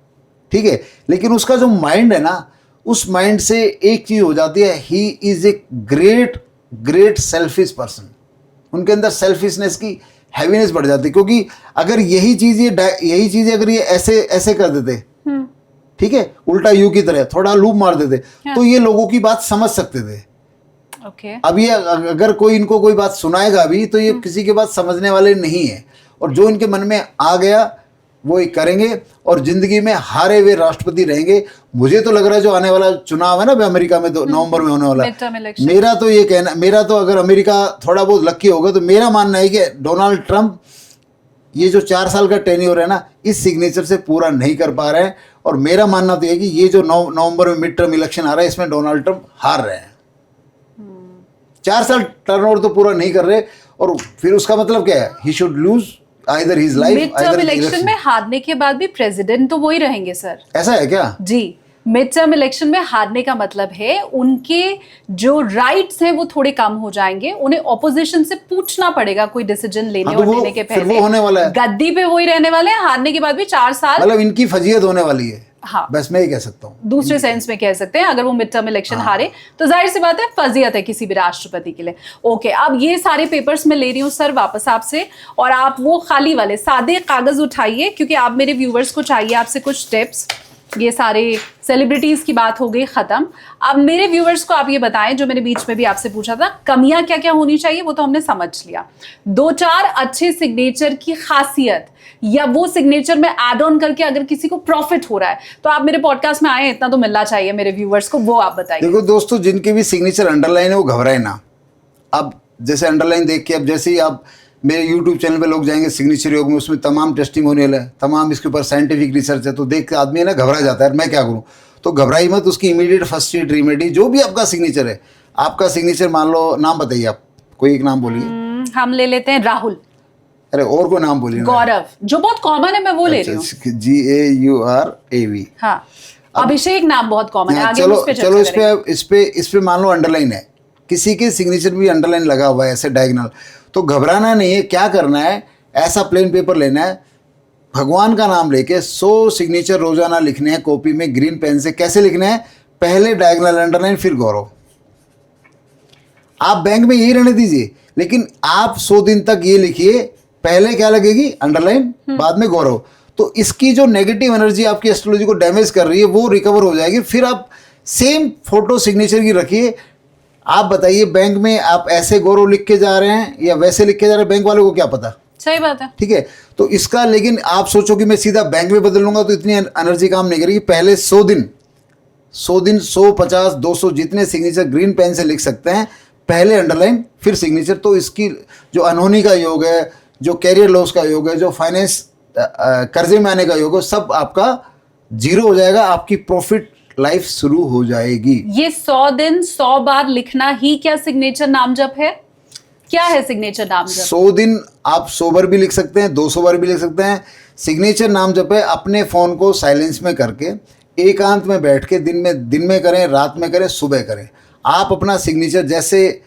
ठीक है, लेकिन उसका जो माइंड है ना, उस माइंड से एक चीज़ हो जाती है, he is a great selfish person. उनके अंदर सेल्फिशनेस की हैवीनेस बढ़ जाती है। क्योंकि अगर यही चीज़ अगर ये ऐसे कर देते, ठीक है, उल्टा यू की तरह थोड़ा लूप मार देते, तो ये लोगों की बात समझ सकते थे। अब ये अगर कोई इनको कोई बात सुनाएगा भी तो ये किसी की बात समझने वाले नहीं है। और जो इनके मन में आ गया वो करेंगे और जिंदगी में हारे हुए राष्ट्रपति रहेंगे। मुझे तो लग रहा है जो आने वाला चुनाव है ना अमेरिका में, तो नवंबर में होने वाला, मेरा तो ये कहना, मेरा तो अगर अमेरिका थोड़ा बहुत लकी होगा तो मेरा मानना है कि डोनाल्ड ट्रंप ये जो 4 साल का टेन्योर है ना, इस सिग्नेचर से पूरा नहीं कर पा रहे हैं। और मेरा मानना तो है कि ये जो नवंबर में मिड टर्म इलेक्शन आ रहा है, इसमें डोनाल्ड ट्रंप हार रहे हैं। 4 साल टर्नओवर तो पूरा नहीं कर रहे, और फिर उसका मतलब क्या है, he should lose. Either his life mid term election में हारने के बाद भी प्रेसिडेंट तो वही रहेंगे सर। ऐसा है क्या? जी, मिड टर्म इलेक्शन में हारने का मतलब है उनके जो राइट्स हैं वो थोड़े कम हो जाएंगे, उन्हें ऑपोजिशन से पूछना पड़ेगा कोई डिसीजन लेने और लेने के पहले। वो होने वाला है, गद्दी पे वही रहने वाले हैं, हारने के बाद भी 4 साल मतलब इनकी फजीयत होने वाली है। हाँ, बस मैं ये कह सकता हूँ, दूसरे सेंस में कह सकते हैं अगर वो मिड टर्म इलेक्शन हारे तो जाहिर सी बात है फजीयत है किसी भी राष्ट्रपति के लिए। ओके, अब ये सारे पेपर्स मैं ले रही हूँ सर वापस आपसे, और आप वो खाली वाले सादे कागज उठाइए क्योंकि आप मेरे व्यूवर्स को चाहिए आपसे कुछ टिप्स। ये सारे सेलिब्रिटीज की बात हो गई खत्म। अब मेरे व्यूवर्स को आप ये बताएं, जो मैंने बीच में भी आपसे पूछा था, कमियां क्या क्या होनी चाहिए वो तो हमने समझ लिया। 2-4 अच्छे सिग्नेचर की खासियत या वो सिग्नेचर में ऐड ऑन करके अगर किसी को प्रॉफिट हो रहा है तो आप मेरे पॉडकास्ट में आए, इतना तो मिलना चाहिए मेरे व्यूवर्स को, वो आप बताइए। देखो दोस्तों, जिनके भी सिग्नेचर अंडरलाइन है वो घबराए ना। अब जैसे अंडरलाइन देख के, अब जैसे ही आप मेरे YouTube चैनल पे लोग जाएंगे सिग्नेचर योग में, उसमें तमाम टेस्टिमोनियल है, तमाम इसके ऊपर साइंटिफिक रिसर्च है, तो देख के आदमी है ना घबरा जाता है, मैं क्या करूँ। तो घबराई मत, उसकी इमीडिएट फर्स्ट एड रेमेडी जो भी आपका सिग्नेचर है, आपका सिग्नेचर मान लो, नाम बताइए आप, कोई एक नाम बोलिए। हम ले लेते हैं राहुल। अरे और कोई नाम बोलिए। गौरव, जो बहुत कॉमन है मैं वो ले रही हूँ, GAURAV। हाँ, अभिषेक नाम बहुत कॉमन है, आगे चलो उस पे चलो, चर्चा इस पे मान लो अंडरलाइन है, किसी के सिग्नेचर भी अंडरलाइन लगा हुआ है ऐसे डायगोनल, तो घबराना नहीं है। क्या करना है, ऐसा प्लेन पेपर लेना है, भगवान का नाम लेके 100 सिग्नेचर रोजाना लिखने हैं कॉपी में ग्रीन पेन से। कैसे लिखने हैं, पहले डायगोनल अंडरलाइन फिर गौरव। आप बैंक में यही रहने दीजिए, लेकिन आप 100 दिन तक ये लिखिए, पहले क्या लगेगी अंडरलाइन, बाद में गौरव। तो इसकी जो नेगेटिव एनर्जी आपकी एस्ट्रोलॉजी को डैमेज कर रही है वो रिकवर हो जाएगी। फिर आप सेम फोटो सिग्नेचर की रखिए। आप बताइए, बैंक में आप ऐसे गौरव लिख के जा रहे हैं या वैसे लिख के जा रहे हैं, बैंक वालों को क्या पता। सही बात है, ठीक है। तो इसका, लेकिन आप सोचो कि मैं सीधा बैंक में बदल लूंगा तो इतनी एनर्जी काम नहीं करेगी। पहले 100 दिन 100, 50, 200 जितने सिग्नेचर ग्रीन पेन से लिख सकते हैं, पहले अंडरलाइन फिर सिग्नेचर। तो इसकी जो अनहोनी का योग है, जो कैरियर लॉस का योग है, जो फाइनेंस कर्जे में आने का योग है, सब आपका जीरो हो जाएगा, आपकी प्रॉफिट लाइफ शुरू हो जाएगी। ये 100 दिन 100 बार लिखना ही क्या सिग्नेचर नाम जप है? क्या है सिग्नेचर नाम जप? 100 दिन आप 100 बार भी लिख सकते हैं, 200 बार भी लिख सकते हैं। सिग्नेचर नाम जप है, अपने फ़ोन को साइलेंस में करके एकांत में बैठ के दिन में करें, रात में करें, सुबह करें। आप अपना सिग्नेचर, जैसे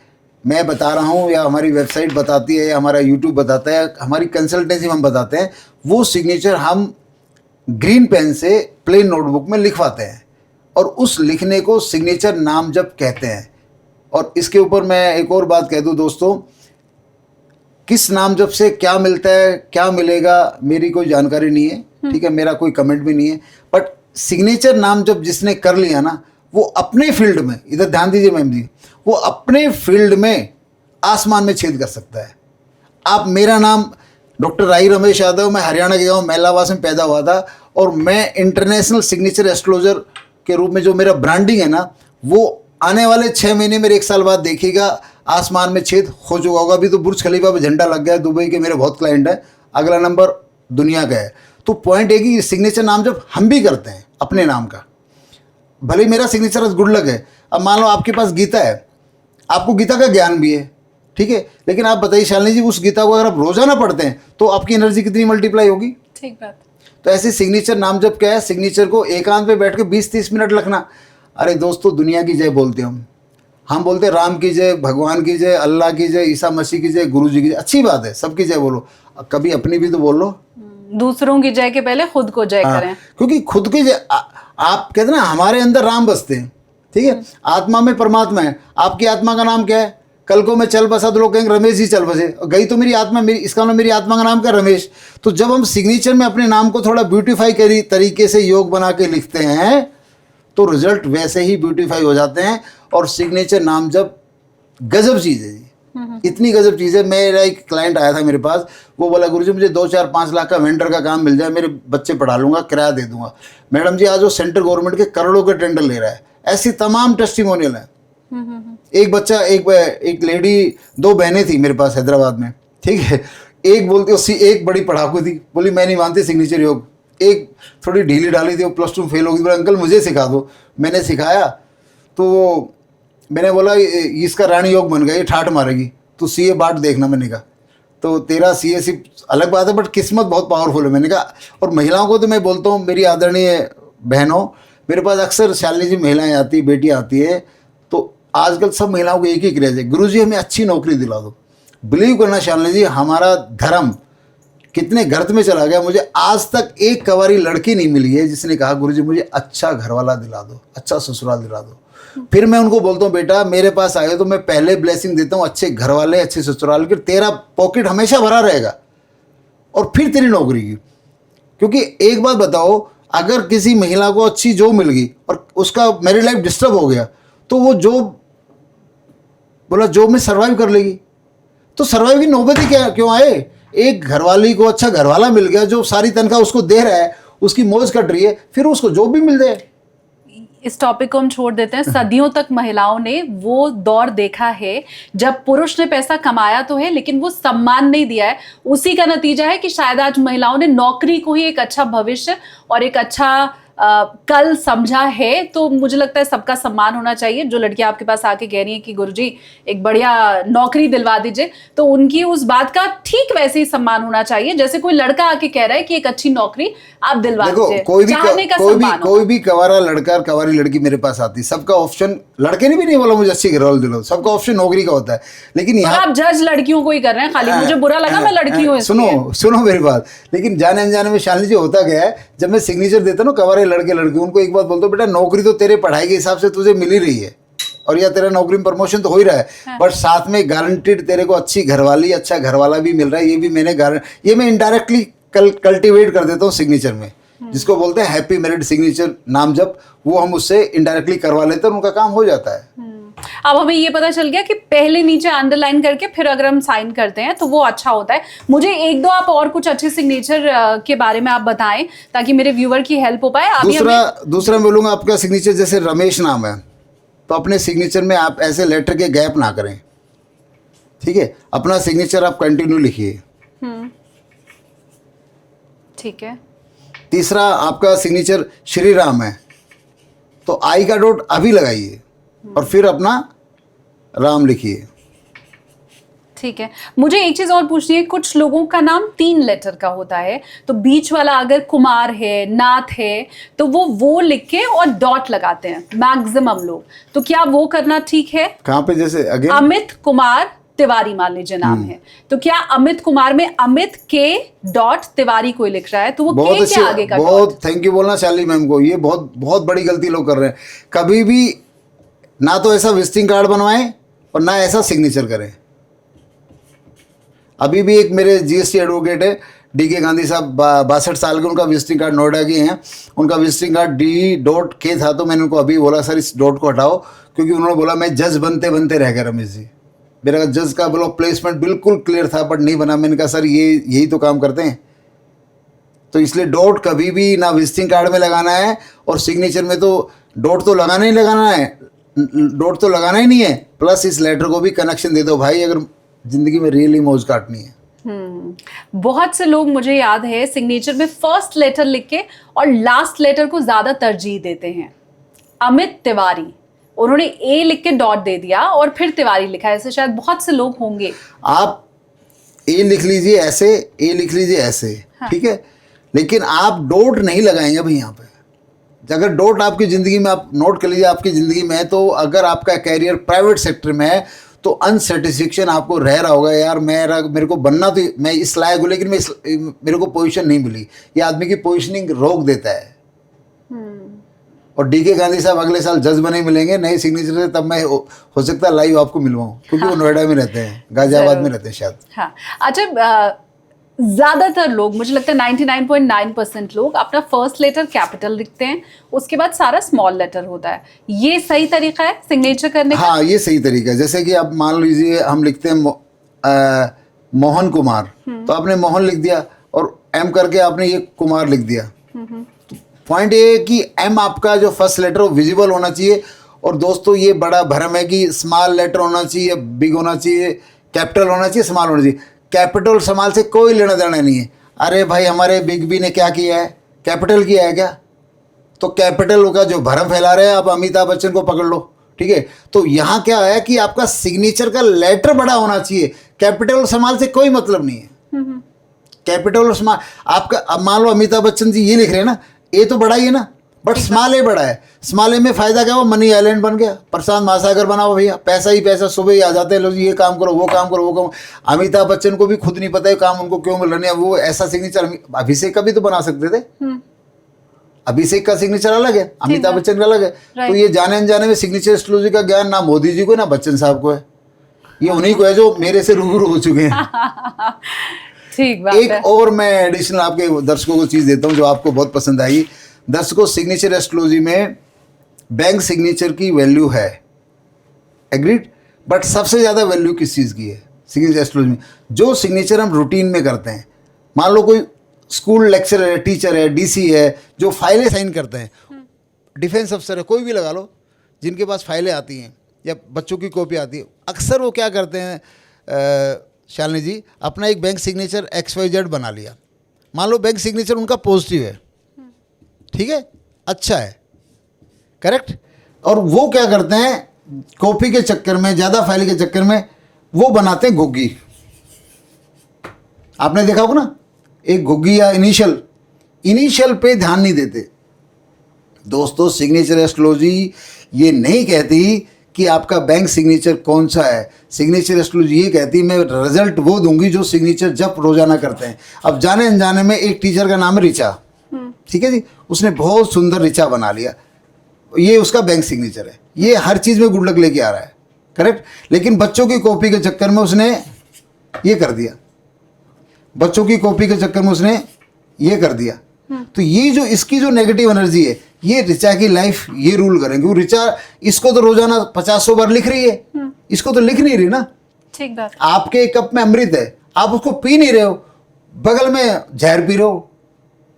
मैं बता रहा हूँ या हमारी वेबसाइट बताती है या हमारा यूट्यूब बताता है, हमारी कंसल्टेंसी में हम बताते हैं, वो सिग्नेचर हम ग्रीन पेन से प्लेन नोटबुक में लिखवाते हैं और उस लिखने को सिग्नेचर नाम जप कहते हैं। और इसके ऊपर मैं एक और बात कह दूं दोस्तों, किस नाम जप से क्या मिलता है, क्या मिलेगा, मेरी कोई जानकारी नहीं है, ठीक है, मेरा कोई कमेंट भी नहीं है। बट सिग्नेचर नाम जप जिसने कर लिया ना, वो अपने फील्ड में, इधर ध्यान दीजिए मैम जी, वो अपने फील्ड में आसमान में छेद कर सकता है। आप, मेरा नाम डॉक्टर राही रमेश यादव, मैं हरियाणा के गांव मैलावास में पैदा हुआ था और मैं इंटरनेशनल सिग्नेचर एस्ट्रोलॉजर के रूप में जो मेरा ब्रांडिंग है ना, वो आने वाले 6 महीने में, 1 साल बाद देखिएगा आसमान में छेद हो चुका होगा। अभी तो बुर्ज खलीफा पे झंडा लग गया है, दुबई के मेरे बहुत क्लाइंट हैं, अगला नंबर दुनिया का है। तो पॉइंट है कि सिग्नेचर नाम जब हम भी करते हैं अपने नाम का, भले मेरा सिग्नेचर गुड लक है। अब मान लो आपके पास गीता है, आपको गीता का ज्ञान भी है, ठीक है, लेकिन आप बताइए शालिनी जी, उस गीता को अगर आप रोजाना पढ़ते हैं तो आपकी एनर्जी कितनी मल्टीप्लाई होगी। ठीक बात। तो ऐसे सिग्नेचर नाम जब क्या है, सिग्नेचर को एकांत में बैठ के 20-30 मिनट लिखना। अरे दोस्तों, दुनिया की जय बोलते हैं हम बोलते हैं राम की जय, भगवान की जय, अल्लाह की जय, ईसा मसीह की जय, गुरु जी की जय, अच्छी बात है, सबकी जय बोलो, कभी अपनी भी तो बोलो। दूसरों की जय के पहले खुद को जय करें, क्योंकि खुद की जय, आप कहते हैं ना, हमारे अंदर राम बसते हैं, ठीक है, आत्मा में परमात्मा है। आपकी आत्मा का नाम क्या है? कल को मैं चल बसा तो लोग कहेंगे रमेश जी चल बसे, गई तो मेरी आत्मा, मेरी, इसका मतलब मेरी आत्मा का नाम क्या? रमेश। तो जब हम सिग्नेचर में अपने नाम को थोड़ा ब्यूटीफाई करी तरीके से योग बना के लिखते हैं तो रिजल्ट वैसे ही ब्यूटीफाई हो जाते हैं। और सिग्नेचर नाम जब गजब चीज़ है जी, इतनी गजब चीज़ है। मेरा एक क्लाइंट आया था मेरे पास, वो बोला गुरुजी मुझे 2-4-5 लाख का वेंडर का काम मिल जाए, मेरे बच्चे पढ़ा लूँगा, किराया दे दूंगा। मैडम जी, आज वो सेंट्रल गवर्नमेंट के करोड़ों के टेंडर ले रहा है। ऐसी तमाम टेस्टिमोनियल है। एक बच्चा, एक लेडी, 2 बहनें थी मेरे पास हैदराबाद में, ठीक है, एक बोलती, उसकी एक बड़ी पढ़ाकू थी, बोली मैं नहीं मानती सिग्नेचर योग। एक थोड़ी ढीली डाली थी, वो +2 फेल हो गई, बोला अंकल मुझे सिखा दो। मैंने सिखाया तो मैंने बोला इसका रानी योग बन गया, ये ठाठ मारेगी, तो सीए बाट देखना। मैंने कहा तो तेरा CSE अलग बात है, बट किस्मत बहुत पावरफुल है। मैंने कहा, और महिलाओं को तो मैं बोलता हूँ, मेरी आदरणीय बहनों, मेरे पास अक्सर शालिनी जी महिलाएं आती, बेटी आती है, तो आजकल सब महिलाओं को एक ही क्रेज है, गुरुजी हमें अच्छी नौकरी दिला दो। बिलीव करना शालिनी जी, हमारा धर्म कितने गर्त में चला गया, मुझे आज तक एक कवारी लड़की नहीं मिली है जिसने कहा गुरुजी मुझे अच्छा घरवाला दिला दो, अच्छा ससुराल दिला दो। फिर मैं उनको बोलता हूँ, बेटा मेरे पास आए तो मैं पहले ब्लेसिंग देता हूँ अच्छे घरवाले, अच्छे ससुराल की, तेरा पॉकेट हमेशा भरा रहेगा, और फिर तेरी नौकरी की। क्योंकि एक बात बताओ, अगर किसी महिला को अच्छी जॉब मिल गई और उसका मैरिड लाइफ डिस्टर्ब हो गया, तो वो जॉब बोला जॉब में सर्वाइव कर लेगी, तो सर्वाइव की नौबत ही क्या क्यों आए। एक घरवाली को अच्छा घरवाला मिल गया जो सारी तनख्वाह उसको दे रहा है, उसकी मौज कट रही है, फिर उसको जॉब भी मिल जाए। इस टॉपिक को हम छोड़ देते हैं। सदियों तक महिलाओं ने वो दौर देखा है जब पुरुष ने पैसा कमाया तो है लेकिन वो सम्मान नहीं दिया है। उसी का नतीजा है कि शायद आज महिलाओं ने नौकरी को ही एक अच्छा भविष्य और एक अच्छा कल समझा है। तो मुझे लगता है सबका सम्मान होना चाहिए। जो लड़कियां आपके पास आके कह रही हैं कि गुरुजी एक बढ़िया नौकरी दिलवा दीजिए, तो उनकी उस बात का ठीक वैसे ही सम्मान होना चाहिए जैसे कोई लड़का आके कह रहा है कि एक अच्छी नौकरी आप दिलवा दीजिए। कोई भी कवारा लड़का और कवारी लड़की मेरे पास आती, सबका ऑप्शन, लड़के ने भी नहीं बोला मुझे अच्छी घरवाली दिलाओ, सबका ऑप्शन नौकरी का होता है। लेकिन यहाँ आप जज लड़कियों को ही कर रहे हैं खाली, मुझे बुरा लगा, मैं लड़की हूँ। सुनो मेरी बात। लेकिन जाने अनजाने में शालिनी जी होता क्या है, जब मैं सिग्नेचर देता हूँ कवारे लड़के लड़की, उनको एक बात बोलता हूँ, बेटा नौकरी तो तेरे पढ़ाई के हिसाब से तुझे मिल ही रही है, और या तेरा नौकरी में प्रमोशन तो हो ही रहा है, बट साथ में गारंटीड तेरे को अच्छी घरवाली, अच्छा घरवाला भी मिल रहा है। ये भी ये मैं इनडायरेक्टली कल्टिवेट कर देता हूँ सिग्नेचर में, जिसको बोलते हैं हैप्पी मैरिड सिग्नेचर नाम, जब वो हम उससे इनडायरेक्टली करवा लेते हैं, उनका काम हो जाता है। अब हमें ये पता चल गया कि पहले नीचे अंडरलाइन करके फिर अगर हम साइन करते हैं तो वो अच्छा होता है। मुझे एक दो आप और कुछ अच्छे सिग्नेचर के बारे में आप बताएं ताकि मेरे व्यूअर की हेल्प हो पाए। दूसरा बोलूंगा, आपका सिग्नेचर जैसे रमेश नाम है, तो अपने सिग्नेचर में आप ऐसे लेटर के गैप ना करें, ठीक है। अपना सिग्नेचर आप कंटिन्यू लिखिए, ठीक है। तीसरा, आपका सिग्नेचर श्री राम है तो आई का डॉट अभी लगाइए और फिर अपना राम लिखिए, ठीक है। मुझे एक चीज और पूछनी है, कुछ लोगों का नाम 3 लेटर का होता है, तो बीच वाला अगर कुमार है, नाथ है, तो वो लिख के और डॉट लगाते हैं मैक्सिमम लोग, तो क्या वो करना ठीक है? कहाँ पे? जैसे अगेन अमित कुमार तिवारी मान लीजिए नाम है, तो क्या अमित कुमार में अमित के डॉट तिवारी कोई लिख रहा है तो वो के के आगे का बहुत थैंक यू बोलना शालिनी मैम को। ये बहुत बहुत बड़ी गलती लोग कर रहे हैं। कभी भी ना तो ऐसा विजिटिंग कार्ड बनवाएं और ना ऐसा सिग्नेचर करें। अभी भी एक मेरे GST एडवोकेट है DK गांधी साहब, 62 साल के, उनका विजिटिंग कार्ड नोएडा के हैं, उनका विजिटिंग कार्ड D.K था, तो मैंने उनको अभी बोला सर इस डॉट को हटाओ, क्योंकि उन्होंने बोला मैं जज बनते बनते रह गया रमेश जी, मेरा जज का बोलो प्लेसमेंट बिल्कुल क्लियर था बट नहीं बना। मैंने कहा सर यही तो काम करते हैं, तो इसलिए डॉट कभी भी ना विजिटिंग कार्ड में लगाना है, और सिग्नेचर में तो डॉट तो लगाना ही लगाना है, डॉट तो लगाना ही नहीं है, प्लस इस लेटर को भी कनेक्शन दे दो भाई, अगर जिंदगी में रियली मौज काटनी है। बहुत से लोग, मुझे याद है, सिग्नेचर में फर्स्ट लेटर लिख के और लास्ट लेटर को ज्यादा तरजीह देते हैं। अमित तिवारी, उन्होंने ए लिख के डॉट दे दिया और फिर तिवारी लिखा है, ऐसे शायद बहुत से लोग होंगे। आप ए लिख लीजिए ऐसे, ए लिख लीजिए ऐसे, हाँ। ठीक है, लेकिन आप डॉट नहीं लगाएंगे भाई यहाँ पे। अगर डॉट आपकी ज़िंदगी में, आप नोट कर लीजिए, आपकी ज़िंदगी में है, तो अगर आपका कैरियर प्राइवेट सेक्टर में है तो अनसेटिस्फेक्शन आपको रह रहा होगा, यार मेरे को बनना तो, मैं इस लायक हूँ लेकिन मेरे को पोजीशन नहीं मिली। ये आदमी की पोजीशनिंग रोक देता है। और DK गांधी साहब अगले साल जज बने मिलेंगे नए सिग्नेचर से, तब मैं हो सकता है लाइव आपको मिलवाऊँ, क्योंकि वो नोएडा में रहते हैं, गाजियाबाद में रहते हैं शायद। हाँ, अच्छा, ज्यादातर लोग, मुझे लगता है 99.9% लोग अपना फर्स्ट लेटर कैपिटल लिखते हैं, उसके बाद सारा स्मॉल लेटर होता है। ये सही तरीका है सिग्नेचर करने का? हाँ, ये सही तरीका है। जैसे कि आप मान लीजिए हम लिखते हैं मोहन कुमार, तो आपने मोहन लिख दिया और M करके आपने ये कुमार लिख दिया। पॉइंट ये है कि M आपका जो फर्स्ट लेटर विजिबल होना चाहिए। और दोस्तों, ये बड़ा भ्रम है कि स्मॉल लेटर होना चाहिए, बिग होना चाहिए, कैपिटल होना चाहिए, स्मॉल होना चाहिए। कैपिटल स्मॉल से कोई लेना देना नहीं है। अरे भाई, हमारे बिग बी ने क्या किया है? कैपिटल किया है क्या? तो कैपिटल का जो भ्रम फैला रहे हैं, आप अमिताभ बच्चन को पकड़ लो, ठीक है। तो यहाँ क्या है कि आपका सिग्नेचर का लेटर बड़ा होना चाहिए, कैपिटल और स्मॉल से कोई मतलब नहीं है। कैपिटल और स्मॉल, आपका अब मान लो अमिताभ बच्चन जी ये लिख रहे हैं ना, ए तो बड़ा ही है ना, बट स्मॉल ए बड़ा है। स्मॉल ए में फायदा क्या हुआ, मनी आइलैंड बन गया, प्रशांत महासागर बना हुआ भैया, पैसा ही पैसा, सुबह ही आ जाते हैं लोग, ये काम करो वो काम करो वो काम। अमिताभ बच्चन को भी खुद नहीं पता है काम उनको क्यों मिल रहा है, वो ऐसा सिग्नेचर अभिषेक का भी तो बना सकते थे। अभिषेक का सिग्नेचर अलग है, अमिताभ बच्चन का अलग है। तो ये जाने अनजाने में सिग्नेचर एस्ट्रोलॉजी का ज्ञान ना मोदी जी को ना बच्चन साहब को है, ये उन्हीं को है जो मेरे से रूबरू हो चुके हैं। ठीक बात एक है। और मैं एडिशनल आपके दर्शकों को चीज देता हूँ जो आपको बहुत पसंद आई। दर्शकों, सिग्नेचर एस्ट्रोलॉजी में बैंक सिग्नेचर की वैल्यू है, एग्रीड, बट सबसे ज्यादा वैल्यू किस चीज की है सिग्नेचर एस्ट्रोलॉजी में? जो सिग्नेचर हम रूटीन में करते हैं, मान लो कोई स्कूल लेक्चरर है, टीचर है, डीसी है, जो फाइलें साइन करते हैं, डिफेंस अफसर है, कोई भी लगा लो, जिनके पास फाइलें आती हैं या बच्चों की कॉपी आती है, अक्सर वो क्या करते हैं शालिनी जी, अपना एक बैंक सिग्नेचर XYZ बना लिया। मान लो बैंक सिग्नेचर उनका पॉजिटिव है, ठीक है, अच्छा है, करेक्ट, और वो क्या करते हैं कॉपी के चक्कर में, ज़्यादा फाइल के चक्कर में वो बनाते हैं घुग्गी। आपने देखा होगा ना, एक घुग्गी या इनिशियल पे ध्यान नहीं देते। दोस्तों, सिग्नेचर एस्ट्रोलॉजी ये नहीं कहती कि आपका बैंक सिग्नेचर कौन सा है। सिग्नेचर एस्ट्रोलॉजी ये कहती मैं रिजल्ट वो दूंगी जो सिग्नेचर जब रोजाना करते हैं। अब जाने अनजाने में एक टीचर का नाम है रिचा, ठीक है जी, उसने बहुत सुंदर रिचा बना लिया, ये उसका बैंक सिग्नेचर है, ये हर चीज़ में गुड लक लेके आ रहा है, करेक्ट। लेकिन बच्चों की कॉपी के चक्कर में उसने ये कर दिया, बच्चों की कॉपी के चक्कर में उसने ये कर दिया। तो ये जो इसकी जो नेगेटिव एनर्जी है, ये रिचा की लाइफ ये रूल करेंगे। वो रिचा इसको तो रोजाना 50-100 बार लिख रही है, इसको तो लिख नहीं रही ना। ठीक बात। आपके एक कप में अमृत है, आप उसको पी नहीं रहे हो, बगल में जहर पी रहे हो,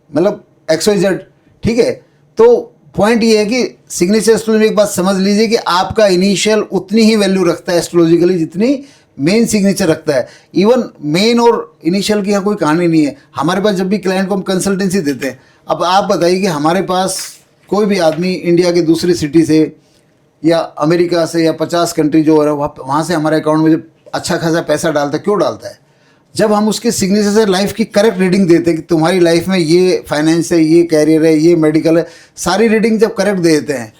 मतलब XYZ, ठीक है। तो पॉइंट ये है कि सिग्नेचर एस्ट्रोलॉजी में एक बात समझ लीजिए कि आपका इनिशियल उतनी ही वैल्यू रखता है एस्ट्रोलॉजिकली जितनी मेन सिग्नेचर रखता है। इवन मेन और इनिशियल की यहाँ कोई कहानी नहीं है। हमारे पास जब भी क्लाइंट को हम कंसल्टेंसी देते हैं, अब आप बताइए कि हमारे पास कोई भी आदमी इंडिया के दूसरी सिटी से या अमेरिका से या 50 कंट्री जो है वहाँ से हमारे अकाउंट में जब अच्छा खासा पैसा डालता है, क्यों डालता है? जब हम उसके सिग्नेचर से लाइफ की करेक्ट रीडिंग देते हैं कि तुम्हारी लाइफ में ये फाइनेंस है, ये कैरियर है, ये मेडिकल है, सारी रीडिंग जब करेक्ट दे देते हैं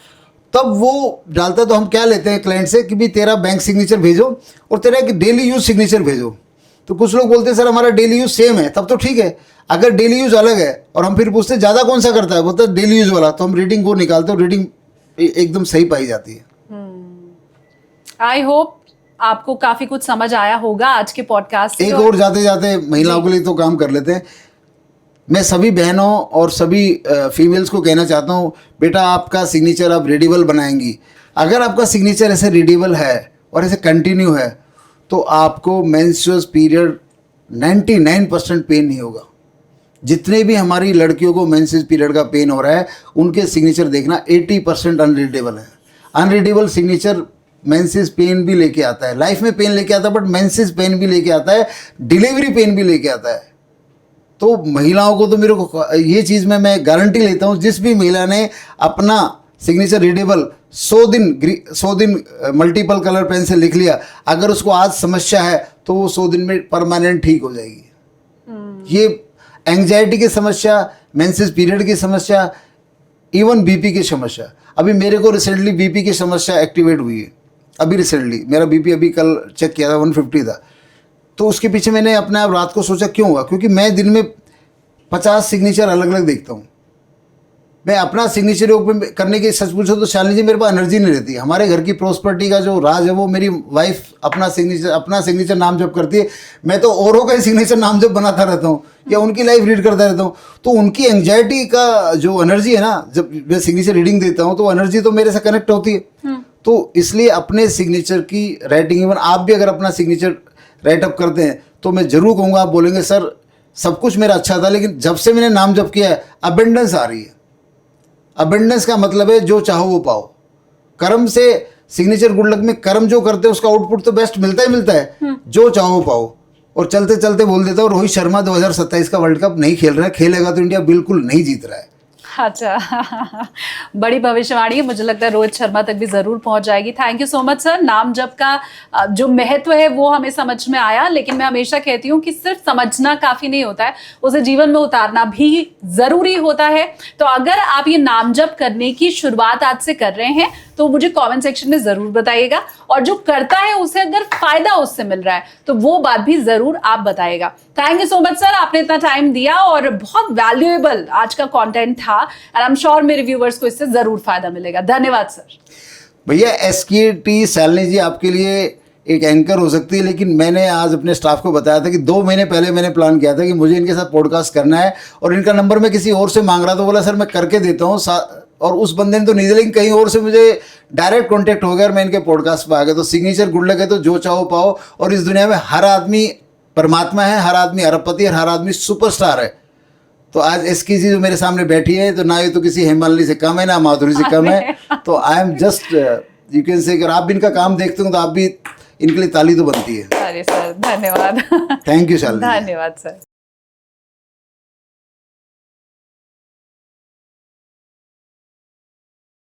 तब वो डालता है। तो हम क्या लेते हैं क्लाइंट से कि भाई तेरा बैंक सिग्नेचर भेजो और तेरा एक डेली यूज सिग्नेचर भेजो। तो कुछ लोग बोलते हैं सर हमारा डेली यूज सेम है, तब तो ठीक है। अगर डेली यूज अलग है और हम फिर पूछते ज़्यादा कौन सा करता है, बोलते हैं डेली यूज वाला, तो हम रीडिंग वो निकालते हैं, रीडिंग एकदम सही पाई जाती है। आई होप आपको काफी कुछ समझ आया होगा आज के पॉडकास्ट से। एक और जाते जाते महिलाओं के लिए तो काम कर लेते हैं। मैं सभी बहनों और सभी फीमेल्स को कहना चाहता हूँ, बेटा आपका सिग्नेचर आप रीडेबल बनाएंगी। अगर आपका सिग्नेचर ऐसे रीडेबल है और ऐसे कंटिन्यू है तो आपको मेंस्ट्रुअल पीरियड 99% पेन नहीं होगा। जितने भी हमारी लड़कियों को मेंस्ट्रुअल पीरियड का पेन हो रहा है उनके सिग्नेचर देखना 80% अनरीडेबल है। अनरीडेबल सिग्नेचर मेंसेस पेन भी लेके आता है, लाइफ में पेन लेके आता है, बट मेंसेस पेन भी लेके आता है, डिलीवरी पेन भी लेके आता है। तो महिलाओं को तो मेरे को ये चीज़ में मैं गारंटी लेता हूँ, जिस भी महिला ने अपना सिग्नेचर रीडेबल 100 दिन मल्टीपल कलर पेन से लिख लिया, अगर उसको आज समस्या है तो वो 100 दिन में परमानेंट ठीक हो जाएगी। ये एंग्जाइटी की समस्या, मेंसेस पीरियड की समस्या, इवन बीपी की समस्या। अभी मेरे को रिसेंटली बीपी की समस्या एक्टिवेट हुई है, अभी रिसेंटली मेरा बीपी अभी कल चेक किया था 150 था। तो उसके पीछे मैंने अपने आप रात को सोचा क्यों हुआ, क्योंकि मैं दिन में 50 सिग्नेचर अलग अलग देखता हूँ। मैं अपना सिग्नेचर ओपन करने की सच पूछो तो शालिनी जी मेरे पास एनर्जी नहीं रहती। हमारे घर की प्रॉस्पेरिटी का जो राज है वो मेरी वाइफ अपना सिग्नेचर नाम जप करती है, मैं तो औरों का ही सिग्नेचर नाम जप बनाता रहता हूँ या उनकी लाइफ रीड करता रहता हूँ। तो उनकी एंग्जाइटी का जो एनर्जी है ना, जब मैं सिग्नेचर रीडिंग देता हूँ तो एनर्जी तो मेरे से कनेक्ट होती है। तो इसलिए अपने सिग्नेचर की राइटिंग, इवन आप भी अगर अपना सिग्नेचर राइट अप करते हैं तो मैं जरूर कहूँगा, आप बोलेंगे सर सब कुछ मेरा अच्छा था लेकिन जब से मैंने नाम जप किया है अबेंडेंस आ रही है। अबेंडेंस का मतलब है जो चाहो वो पाओ। कर्म से सिग्नेचर गुड लक में कर्म जो करते हैं उसका आउटपुट तो बेस्ट मिलता ही मिलता है, जो चाहो वो पाओ। और चलते चलते बोल देता हूँ, रोहित शर्मा 2027 का वर्ल्ड कप नहीं खेल रहा है, खेलेगा तो इंडिया बिल्कुल नहीं जीत रहा है। अच्छा बड़ी भविष्यवाणी है, मुझे लगता है रोहित शर्मा तक भी जरूर पहुंच जाएगी। Thank you so much sir. नाम जप का जो महत्व है वो हमें समझ में आया, लेकिन मैं हमेशा कहती हूँ कि सिर्फ समझना काफी नहीं होता है, उसे जीवन में उतारना भी जरूरी होता है। तो अगर आप ये नाम जप करने की शुरुआत आज से कर रहे हैं तो मुझे कमेंट सेक्शन में जरूर बताइएगा, और जो करता है उसे अगर फायदा उससे मिल रहा है तो वो बात भी जरूर आप बताइएगा। Thank you so much sir, आपने इतना टाइम दिया और बहुत वैल्यूएबल आज का कंटेंट था, एंड आई एम श्योर मेरे व्यूअर्स को इससे जरूर फायदा मिलेगा। धन्यवाद सर। भैया SKT शालिनी जी आपके लिए एक एंकर हो सकती है, लेकिन मैंने आज अपने स्टाफ को बताया था कि 2 महीने पहले मैंने प्लान किया था कि मुझे इनके साथ पॉडकास्ट करना है, और इनका नंबर मैं किसी और से मांग रहा था। बोला सर मैं करके देता हूँ, और उस बंदे ने तो नहीं दिया, लेकिन कहीं और से मुझे डायरेक्ट कांटेक्ट हो गया और मैं इनके पॉडकास्ट पे आ गया। तो सिग्नेचर गुड लक है तो जो चाहो पाओ, और इस दुनिया में हर आदमी परमात्मा है, हर आदमी अरबपति और हर आदमी सुपरस्टार है। तो आज SK जी जो मेरे सामने बैठी है, तो ना ये तो किसी हेमालिनी से कम है ना माधुरी से कम है। तो I am just you can say, अगर आप भी इनका काम देखते हो तो आप भी इनके लिए ताली तो बनती है। अरे सर धन्यवाद। Thank you Shalini. धन्यवाद सर।